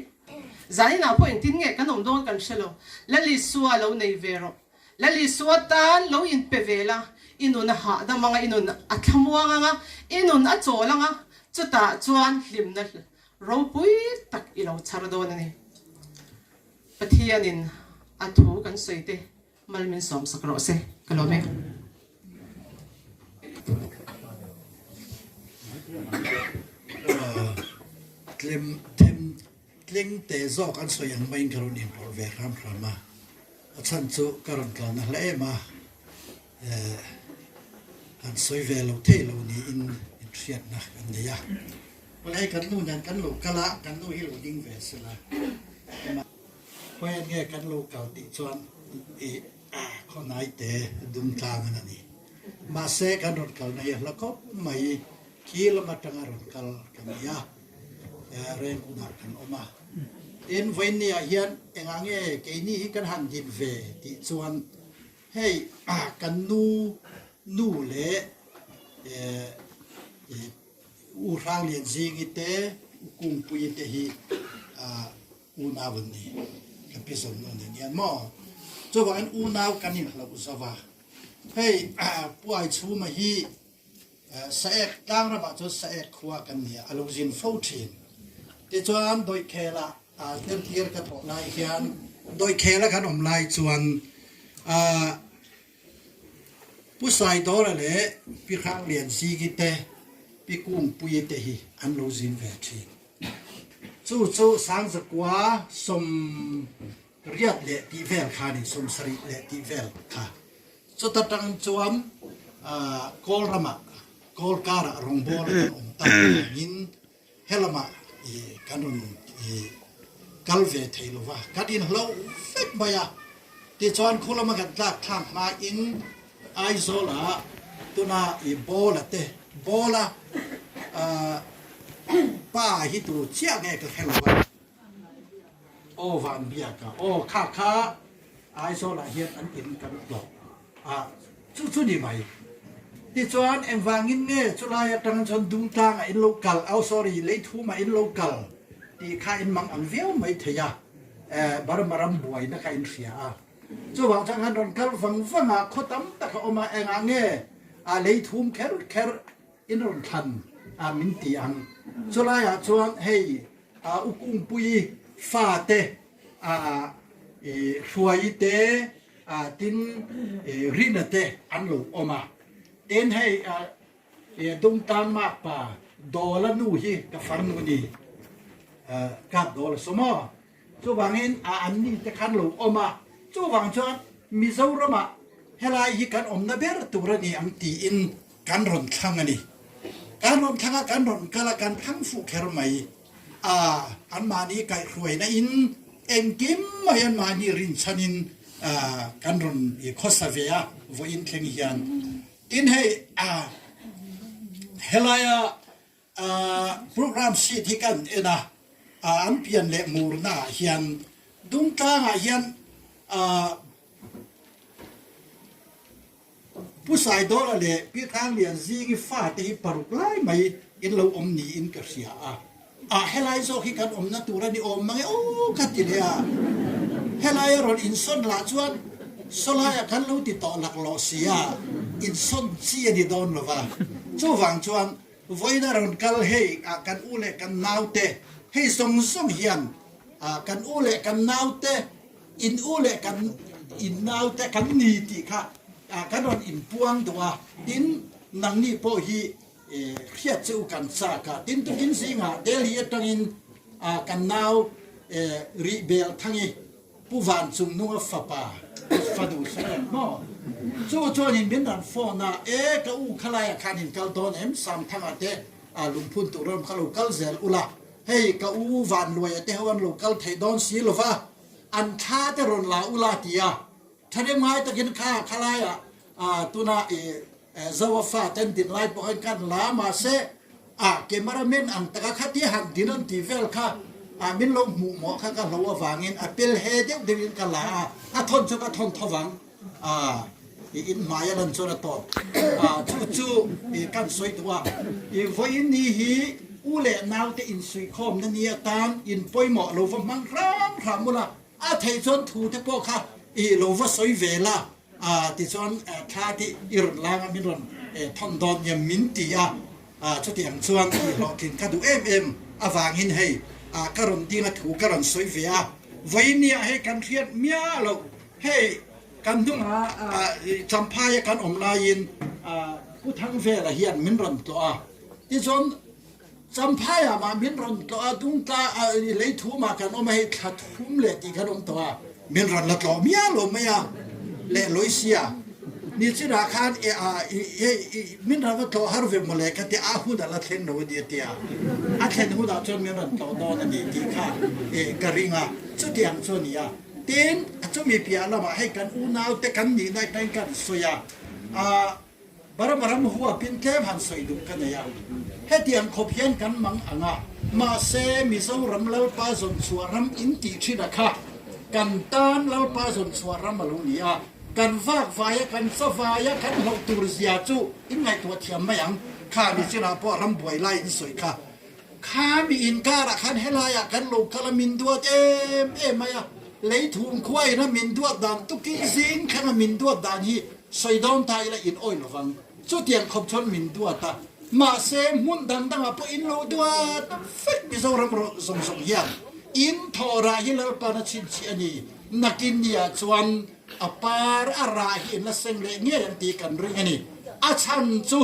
S7: zai na po tin nge kanom don kan shelo lali suwa lo nei vero และลิสวตันlo in pevela inun ha da manga inun athamuanga nga inun a cholanga chuta chuan hlimna ro pui tak ilo chardon ani pathianin athu kan soite malmin som sakro se kalome
S8: tlem te zo kan so yang main karon in por ve ram rama achan chu karon kan na le ma kan soi ve lo te lo ni in triat na kan ya wala ai kan nu nan kan lo kala kan nu hi lo ding ve sala khoen nge kan lo ka ti chuan e khonai te dum tlang na ni ma se kan rot kal na ya la ko mai kilometer ron kal kan ya ren una kan oma in venia hian engange ke ni hi kan han din ve ti chuan hei kan nu le u rang lian jing ite kung pui te hi una bun ni ka pison no ni an mo cho ba an una kan ni la u sawa hei puai chu ma hi sa ek tang ra ba cho sa ek khwa kan ni alojin fotin ti chuan doi khela tem tier ka thok lai hian doi khela kan om lai chuan pu sai do le pi khang lian si ki te pi kung pui te hi an lo zin ve thi chu sang za kwa som riat le ti vel kha ni som sari le ti vel kha chu ta tang chuan kol rama kol kara rong bol om ta in helama kanun kalve theilowa kadin hlo fek baya ti chuan khulama kan tlak thang ma in aizola tuna bola te bola pa hi tu chia nge ka helwa o van bia ka o kha aizola hian an in kan lo chu ni mai ti chuan em wangin nge chulai atang chon dung tang in local sorry le thu ma in local ti kha in mang an viau mai theya maram buai na ka in ria chu wa chang han ron kal wang khotam ta ka oma enga nge le thum kher in ron than min ti ang chulai chuan hei ukung pui fa te huai te tin rina te an lo oma ten hay dung tang mak pa dola nu hi ka far nu ni kap dola somo chu wangin an ni te khan lo oma chu wang chuan mizorama helai hi kan om na ber turani ang ti in kan ron thang ani kan ron thanga kan ron kala kan thang fu kher mai an mani kai ruai na in engkim mai an mani rin chanin kan ron i khosavea vo in thleng hian in hey helaya program si thi kan ena an pian le murna hian dung ta nga hian pusai dola le pi thang lian zingi fa te hi paruk lai mai in lo om ni in ka sia helai zo hi kan om na tura ni om mangi katile helai ron in son la chuan solaya kan lo ti to lak lo sia in son chi di don lova chu wang chuan voina ron kal hei kan ule kan naute hei song hian kan ule kan naute in ule kan in naute kan ni ti kha kan ron in puang doa tin nang ni po hi khiat chu kan sa ka tin tu kin singa delhi atangin kan nau ri bel thangi puwan chung nunga fapa fadu sa mo cho nin bin dan phone na ka u khalai khanin kal don em sam thanga te lumpun tu rom khalu kal zel ula hei ka u van loi te hawan local thai don si lova an kha te ron la ula tia thade mai takin kha khalai tuna zawa fa ten din lai po kan la ma se cameraman ang taka khati han dinan ti vel kha min lo mu mo kha ka lo wangin apel he de din ka la thon chu ka thon thawang in maya dan chora to chu kan soi tuwa voi ni hi ule naw te in sui khom na nia tan in poimo lo va mang ram mula thei chon thu te po kha lo va soi vela ติจอนท่าที่อิรลางมิรอนทอนดอนยามินตีชุดอย่างส่วนที่หลอกกินกระดูอวางหินให้กระรอนดีมาถูกกระรอนสวยเวียไว้เนี่ยให้กันเทียนเมียเราให้กันดุงจำพายกันอมลายินผู้ทั้งเวลาเฮียนมินรอนตัวที่จนจำพายมามินรอนตัวดุงตาเลยถูมากันอมให้ขัดทุ่มเล็ดที่กันอมตัวมินรอนละตัวเมียลมเมียเละลอยเสียนี่สิราคามินรอนละตัวฮาร์เวมเลกันที่อาหูดละเทนโนดีเตียอาเทนหูดาจนมินรอนตัวโดนนี่ที่ข้ากระริงจุดอย่างส่วนนี้เต้นจะมีเพียรมาให้กันอูนาวแต่กันนี่ได้กันสวยบารบารมหัวเป็นแค่พันสวยดุกันเนี่ยให้เตียงขบเพียนกันมังอ่างมาเซมิโซรำเล่าป้าสนสวรำอินติชิดะค่ะกันตานเล่าป้าสนสวรำมาลุนี่กันฟากไฟกันสฟายกันหกตุรเซียจูอินไงตัวเทียมไม่ยังข้ามีสิราปอรำบวยไล่สวยค่ะข้ามีอินการะคันเฮลายกันลูกคลามินตัวไม่เลยทุ่งควายนะมินตัวดันตุกี้ซิงข้ามินตัวดันฮีสวยดอนไทยละอินอ้อยละฟังจุดเตียงขบชนมินตัวตามาเซมุนดังดังอ่ะพออินโลตัวฟิกมิโซรำรสมยังอินทอราฮิลปานาชินชีนี่นักินเนี่ยชวนอปาร์อาราฮินละเซงเลเงี้ยยังตีกันเรื่องนี้อาชันจู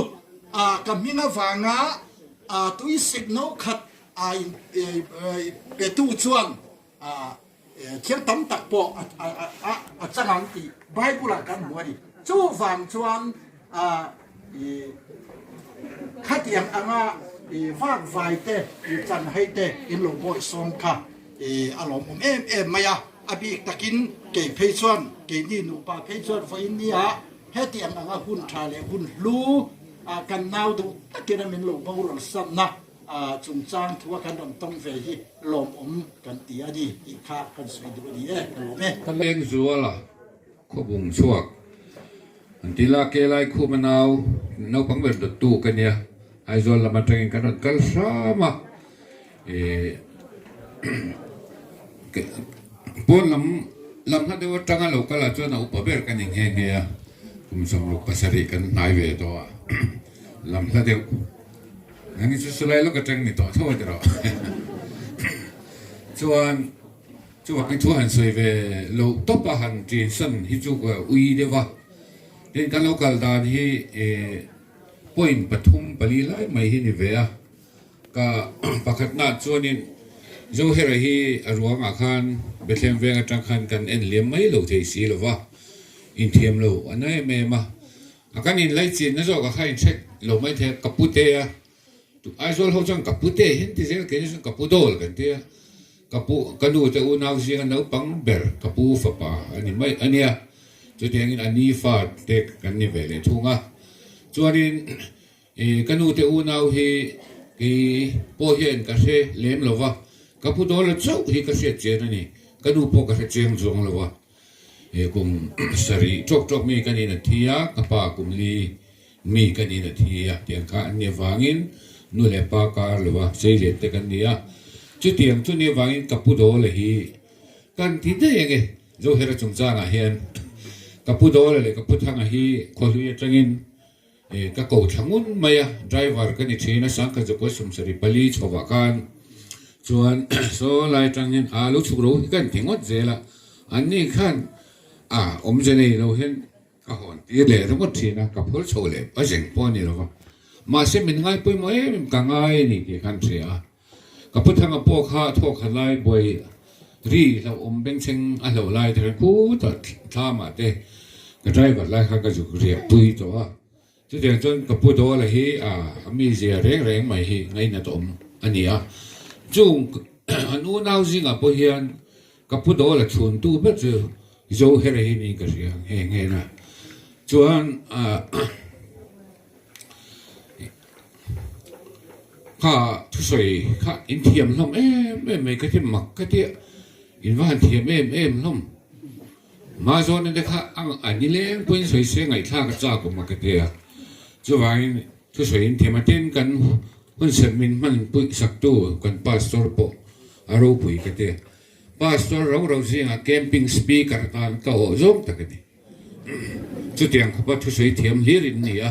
S8: กับมินาฟังตุยสิกโนขัดเปตูชวนเที่ยงตั้มตักปอจังหันตีไบเบิลกันหัวดิจูฟังชวนขัดยังฟากไฟเตจันให้เตอินโลบอยสงค่ะอารมณ์มายาอภิตะกินเก่เพชวนเก่นี่หนูปาเพชวนไฟนี่ให้เตียงหุ่นชาเลหุ่นลูกันนาวดูตะกินมันโลบอลสันนะจุงจางทัวกันต้องเวทีลมกันตีอดีอีกข้ากันสวยดูดีกันลม
S9: กันเลี้ยงจัวล่ะขบุงชั่วอันที่ลาเกลัยคู่มันเอาปังเบิดตู้กันเนี่ยไอ้ส่วนละมันจะกันกันsamaปนลำถ้าเดี๋ยวจังเราก็ละจวนเอาอุปเบกกันอย่างเงี้ยคุณสมรู้ภาษาริกันนายเวทตัวลำถ้าเดี๋ยวงั้นจะสลายแล้วก็จังนี่ต่อเท่าเดิมจวนกันชวนสวยเวเราตบหันจีนสันฮิจูกอุยเดวะเดินกันเรากัลดานฮีป่วยปฐุมปลีไลไม่ฮินิเวียก็ปักนัดชวนนี้โจเฮรฮีอรวงอาคารเบลเลมเวงจังคันกันเอ็นเลี้ยมไม่เราเทสีหรอวะอินเทียมเราอันนั้นไม่มาอาการอินไลจีนนั่นก็ให้เช็คเราไม่เทกับปุเตียไอ้ส่วนเขาจังกับปุเตียเห็นที่เจ้าเกี่ยวกับปุโดลกันเตียกับปุกันดูแต่อุณหภูมิกันเอาปังเบลกับปุฟ้าป่าอันนี้ไม่อันเนี้ยจุดที่อันนี้ฟาดเด็กกันนี่เวลทุ่งส่วนนี้กันดูแต่อุณหภูมิโปเห็นกันเสเลี้ยมหรอวะกับปุโดลเจ้าที่กันเสเจนนี่กันดูพวกกันเสเจงจงหรอวะกุมสรีจกมีกันนี่นาทีกับปากุมลีมีกันนี่นาทีเตียงข้าอันนี้ฟังอินนู่นแหละปากาหรือว่าเสียเล็ดแต่กันนี่จุดเตียงจุดนี้ฟังอินกับปุโดเลยฮีกันที่ได้ยังไงโจเฮระจงจางเห็นกับปุโดเลยกับปุถังฮีคนที่จังอินกับกูทั้งหมดไม่ไดรเวอร์กันนี่ทีน่ะสังกัดจะก็สมสริปลีชาวบ้านส่วนโซไลจังอินลูกชุกรู้กันทิ้งวัดเจละอันนี้ขั้นอมเจนี่เราเห็นก็หอนที่เล่ทั้งหมดทีนะกับพวกโชว์เล่ไปเจ๋งป้อนนี่หรอวะมาเสมินง่ายปุ่ยมั้ยมันกังง่ายนี่ที่คันเสียกับพุทธังกับพวกข้าทอกขันไล่บ่อยรีเราอมเบ่งเชิงเราไล่แต่กูตัดท่ามาเด้ก็ได้บัดไล่ข้าก็จุกเรียปุยตัวจุดเดียวจนกับพุทโธอะไรมีเสียแรงไม่ฮีไงนะตัวอันนี้จุงอันนู้นเอาจริงกับพวกเฮียนกับพุทโธอะไรชวนตู้แบบโจเฮระฮีนี่ก็เสียเฮงนะจวนข้าทุสวยข้าอินเทียมล้มไม่ก็ที่หมักก็ที่อินว่าเทียมล้มมาโซนนี่ข้าอันนี้เลี้ยงปุ่นสวยเสียงไงข้าก็จ้าก็มาก็ที่จวนทุสวยอินเทียมมาเต้นกันปุ่นเสมินมันปุ่นสักตัวกันพาสตอร์ปอารมณ์ปุ่ยก็ที่พาสตอร์เราเสียงแคมปิ้งสปีกเกอร์ตานก็โจมตะกันที่ จุดเดียงเขาก็ทุสวยเทียมเลียรินนี่อ่ะ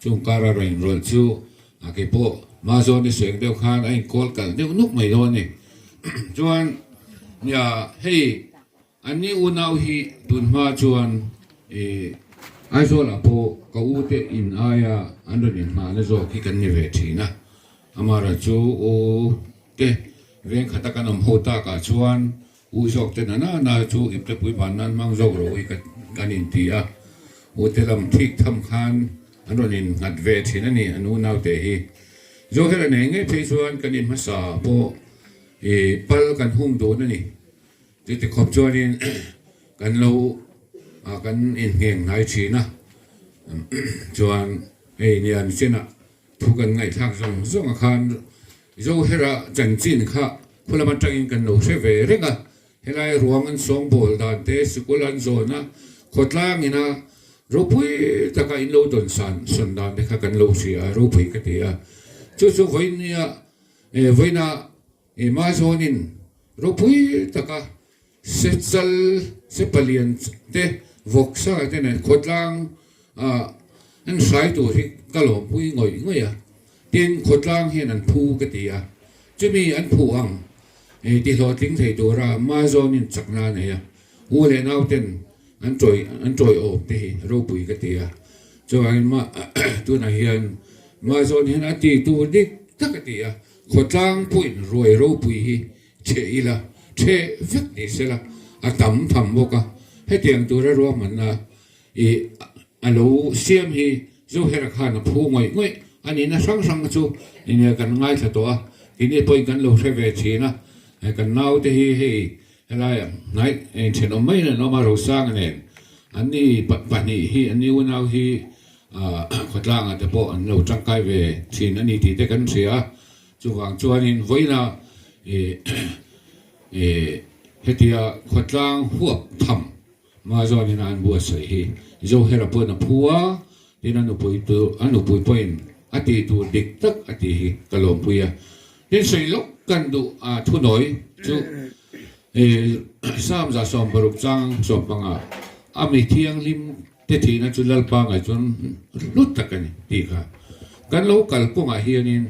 S9: จุงการอะไรรอจูอาเก็บโปมาโซนในเสียงเดียวกันไอ้โคลกันเดี๋ยวนุกไม่โดนนี่จวนอย่าให้อันนี้อุณาหิตุนมาจวนไอ้โซลาโปก็อุเตอินอายาอันนี้มาในโซกิกันนี่เวทีนะอามาราจูโอเตเวงขัดกันอมโหตากาชวนอุจอกเตนนาจูอิบเตปุยบานนั้นมังโจกโรยกันอินทีอ่ะอุเตลำทิกทำคันอันนี้นัดเวทีนั่นนี่อนุนาวเตฮีโจเฮระเนงเงี้ยเพชวนกันอินมาสาโปปัลกันหุ่มโดนั่นนี่จุดที่ขอบจวนนี่กันเรากันอินเงียงไหนชีนะจวนเนี่ยอันเช่นอ่ะทุกันไงทางส่งอาคารโจเฮระจันจินค่ะพลมันจังอินกันโนเชเวเรงอ่ะเฮลัยรวงกันสองโบลดานเตสกุลันโซนะขดล่างนี่นะรูปุยตะกันอินโลดอนสันสันดานเด็กกันโลเสียรูปุยกันเดียจู่ๆไว้เนี่ยไว้น่ะมาโซนินรูปุยตะกันเซซัลเซปเลียนเตวอกซ่าเตเนี่ยขดล่างนั่นสายตัวที่กะหล่อมปุยง่อยอ่ะเตียนขดล่างเห็นอันพูกันเดียจะมีอันผู้อังที่เราทิ้งไทยตัวรามาโซนินจักนาเนี่ยหูเลนเอาเต็นอันจอยโอบที่รูปุยกันเดียจะว่ามาตัวไหนเห็นมาโซนินอันที่ตัวดิกตักเดียขดล่างปุยรวยรูปุยเชอีละเชวิกนี่เสละอาตั้มทำบอกะให้เตียงตัวรัวมันนะอันรู้เสียมฮีจูเฮรักขานผู้ง่อยอันนี้นะสังจูนี่กันง่ายสัตัวทีนี้พอกันเราใช้เวทีนะกันน่าที่ให้อะไรไหนเช่นไม่เนี่ยน้องมาเราสร้างเนี่ยอันนี้ปัจนี้ฮีอันนี้วันเอาฮีขดล่างแต่พออันเราจังไกเวทีนั่นนี่ที่ได้กันเสียจูวางจวนนินไว้นะเฮติอาขดล่างหัวทำมาจอนินอันบัวใส่ฮีโจเฮระเปิดผัวที่นั่นอุปยตัวอันอุปยเป็นอดีตัวเด็กตักอดีกะลมปุยเดินใส่ลกกันดูทุนหน่อยจูสามจะสอมบรุกจังสอมปังอามีเที่ยงริมเตทีนั้นจุลลปังจนลุดตะกันดีค่ะกันโลกัลกุ้งเฮียนิน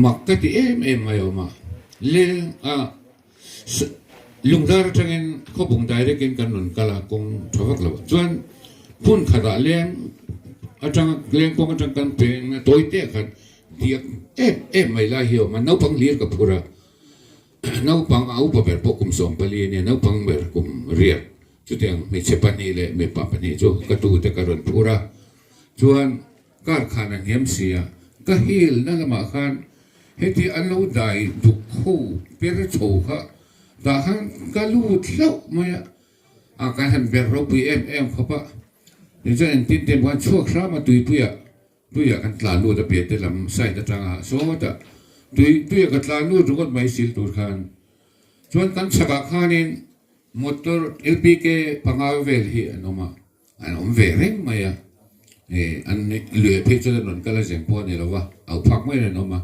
S9: มักกันที่ไม่เอามาเลี้ยงลุงดาร์จังเงินเขาบุงได้ได้กินกันหนุนกะลากงชาวฟักละจวนพุ่นขดาเลี้ยงอาจารย์เลี้ยงกงอาจารย์กันเป็นตัวเตะกันเดียกไม่ลายเหี่ยวมันน้าพังเลี้ยงกับพวกเราน้าพังเอาไปแบบพวกกลุ่มสองปลีเนี่ยน้าพังแบบกลุ่มเรียบจุดยังไม่ใช่ปนีเลยไม่ปะปนีจู่กระตูแต่กระรนพวกเราจวนการขานเงียบเสียก็ฮิลนั่นละมาขานเฮที่อันเราได้ดุคู่เปรย์โฉค่ะแต่ฮันก็รู้เล่าไม่อาการหันแบบเราไปเขาปะเดี๋ยวจะเห็นติดเต็มวันชั่วคราวมาตุยตุยกันตลาดนู่นจะเปลี่ยนแต่ลำไส้จะจังอ่ะโซ่จะตุยกันตลาดนู่นทุกคนไม่สิลตัวขันชวนกันสักขานินมอเตอร์ LPG พังเอาเวลฮีอันนั้นมาอันนั้นเวริ่งไม่อันนี้เหลือเพื่อจะนนกันละเสียงพอนี่แล้ววะเอาพักไม่ได้น้องมา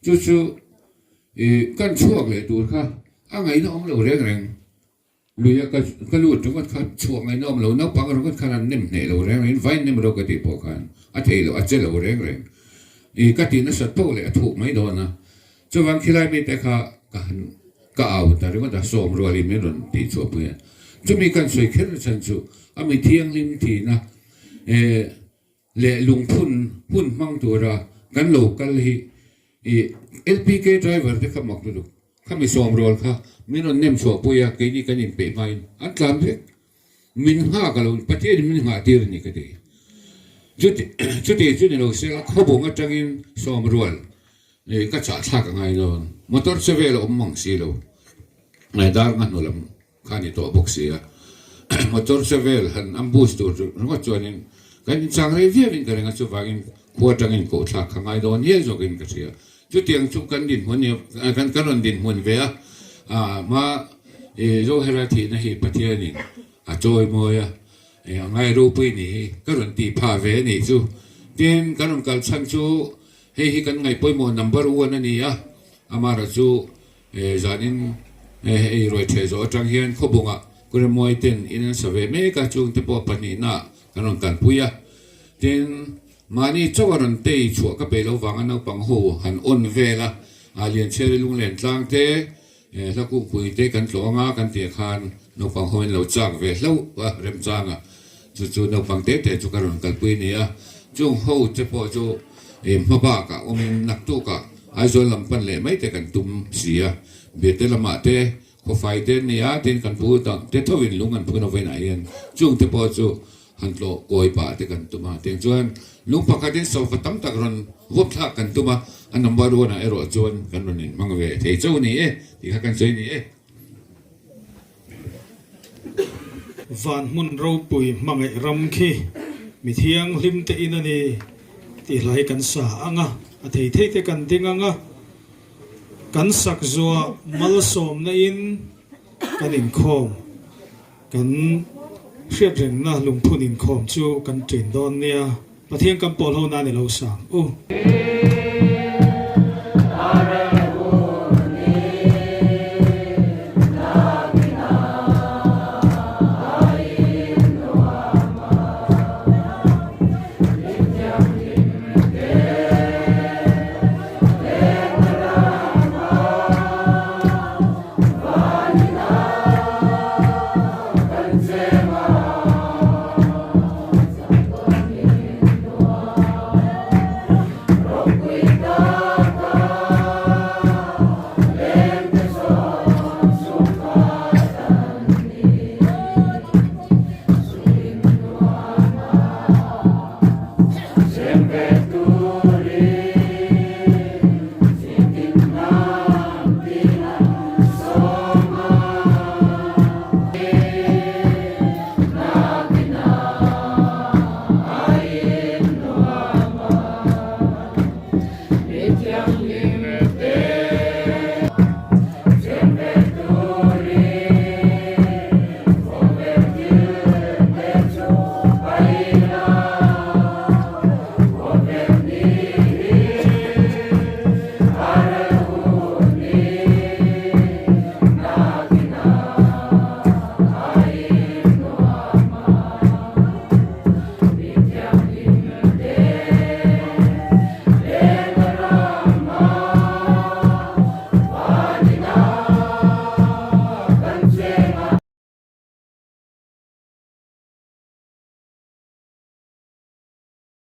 S9: จู่กันชั่วเลยตัวค่ะไงน้องเราเร่งลุยก็รู้ถึงว่าเขาช่วงไงน้องเรานับปังเราก็ขนาดนิ่มเนี่ยเราเร่งไฟนิ่มเราก็ตีพอกันอาทิตย์เราอาจจะเราเร่งก็ตีนัสโตเลยถูกไม่โดนนะจนวันที่ไรไม่แต่ก็เอาแต่เรื่องว่าส่งรัวริมไม่โดนตีชัวเพื่อนจะมีการสวยขึ้นฉันจู่มีเที่ยงริมทีนะเละลุงพุ่นมั่งตัวเรากันโลกกันเลย LPG driver ที่เขาบอกดูข้าไม่ส่งรัวค่ะมินนเนมชัวปุยาเกนี่กันยินเปย์ไม่อันกลางเรื่องมินห้ากันเลยประเทศมินห้าตีร์นี่ก็ได้จุดนี้เราเสียเขาบอกว่าจังอินส่งรัวก็จะชักง่ายโดนมอเตอร์เซเวลมังสีเราในดาร์กันนู่นละข้านี่ตัวบุกเสียมอเตอร์เซเวลหันอัมบูสตัวนึกว่าจวนนี้กันจังเรียนกันงั้นจะว่ากินขวดจังอินโกชักง่ายโดนเยอะจกินก็เสียจุดที่ยังชุกกันดินหัวเนี่ยกันรอนดินหัวเวียมาโจเฮราทีนะฮีประเทศนี้โจยมวยไงรูปีนี่ก็รอนตีพาเวนี่จู่เดินกันรอนกันชั้นจู่ให้กันไงป่วยโมนัมเบอร์วันนี่มาราจู่จานินรวยเทโจจังเฮียนเขาบุง กูเรมวยเต็นอินสเวเมกาจุงเตปอปนีน่ะกันนกันปุยะเต็นมานี่เจ้าวันเตยชัวก็ไปแล้ววังอันเอาปังโหหันอ่อนเวละอาเลียนเชริลุงเล่นจางเตแล้วกูคุยเตกันหลงากันเตียคานนปังโหเราจางเวแล้วเริ่มจางอ่ะจู่ๆนปังเตจุกันนกันปุยเนี่ยจุงโหเตปอจูมาบ้ากะอมินนักตุกะไอโซลำปันเล่ไม่เตกันตุมเสียเบียดเตละมาเตก็ไฟเตเนี่ยเตกันพูดต่างเตทวินลุงกันพูดเอาไว้ไหนกันจุงเตปอจูหันโลกอยป่าเตกันตุมาเตจวนลุงพักกันสอบตั้มตะกันวบทักกันตุมาอันนั้นบารูนะเอโรจวนกันวันนี้มังเวเทเจ้านี่ที่ฮักกันสวยนี่
S1: วันมุนเราปุยมังไอรำคีมีเทียงลิมเตอินันี่ที่ไหลกันสาอ่ะอาทิตย์เตกันติงอ่ะกันสักจัวมัลสมในอินกันอินคอมกันเชื่อถึงนะลุงพูดอินคอมจูกันจินดอนเนี่ยประเทศกัมพูชาเนี่ยเราสั่งโอ้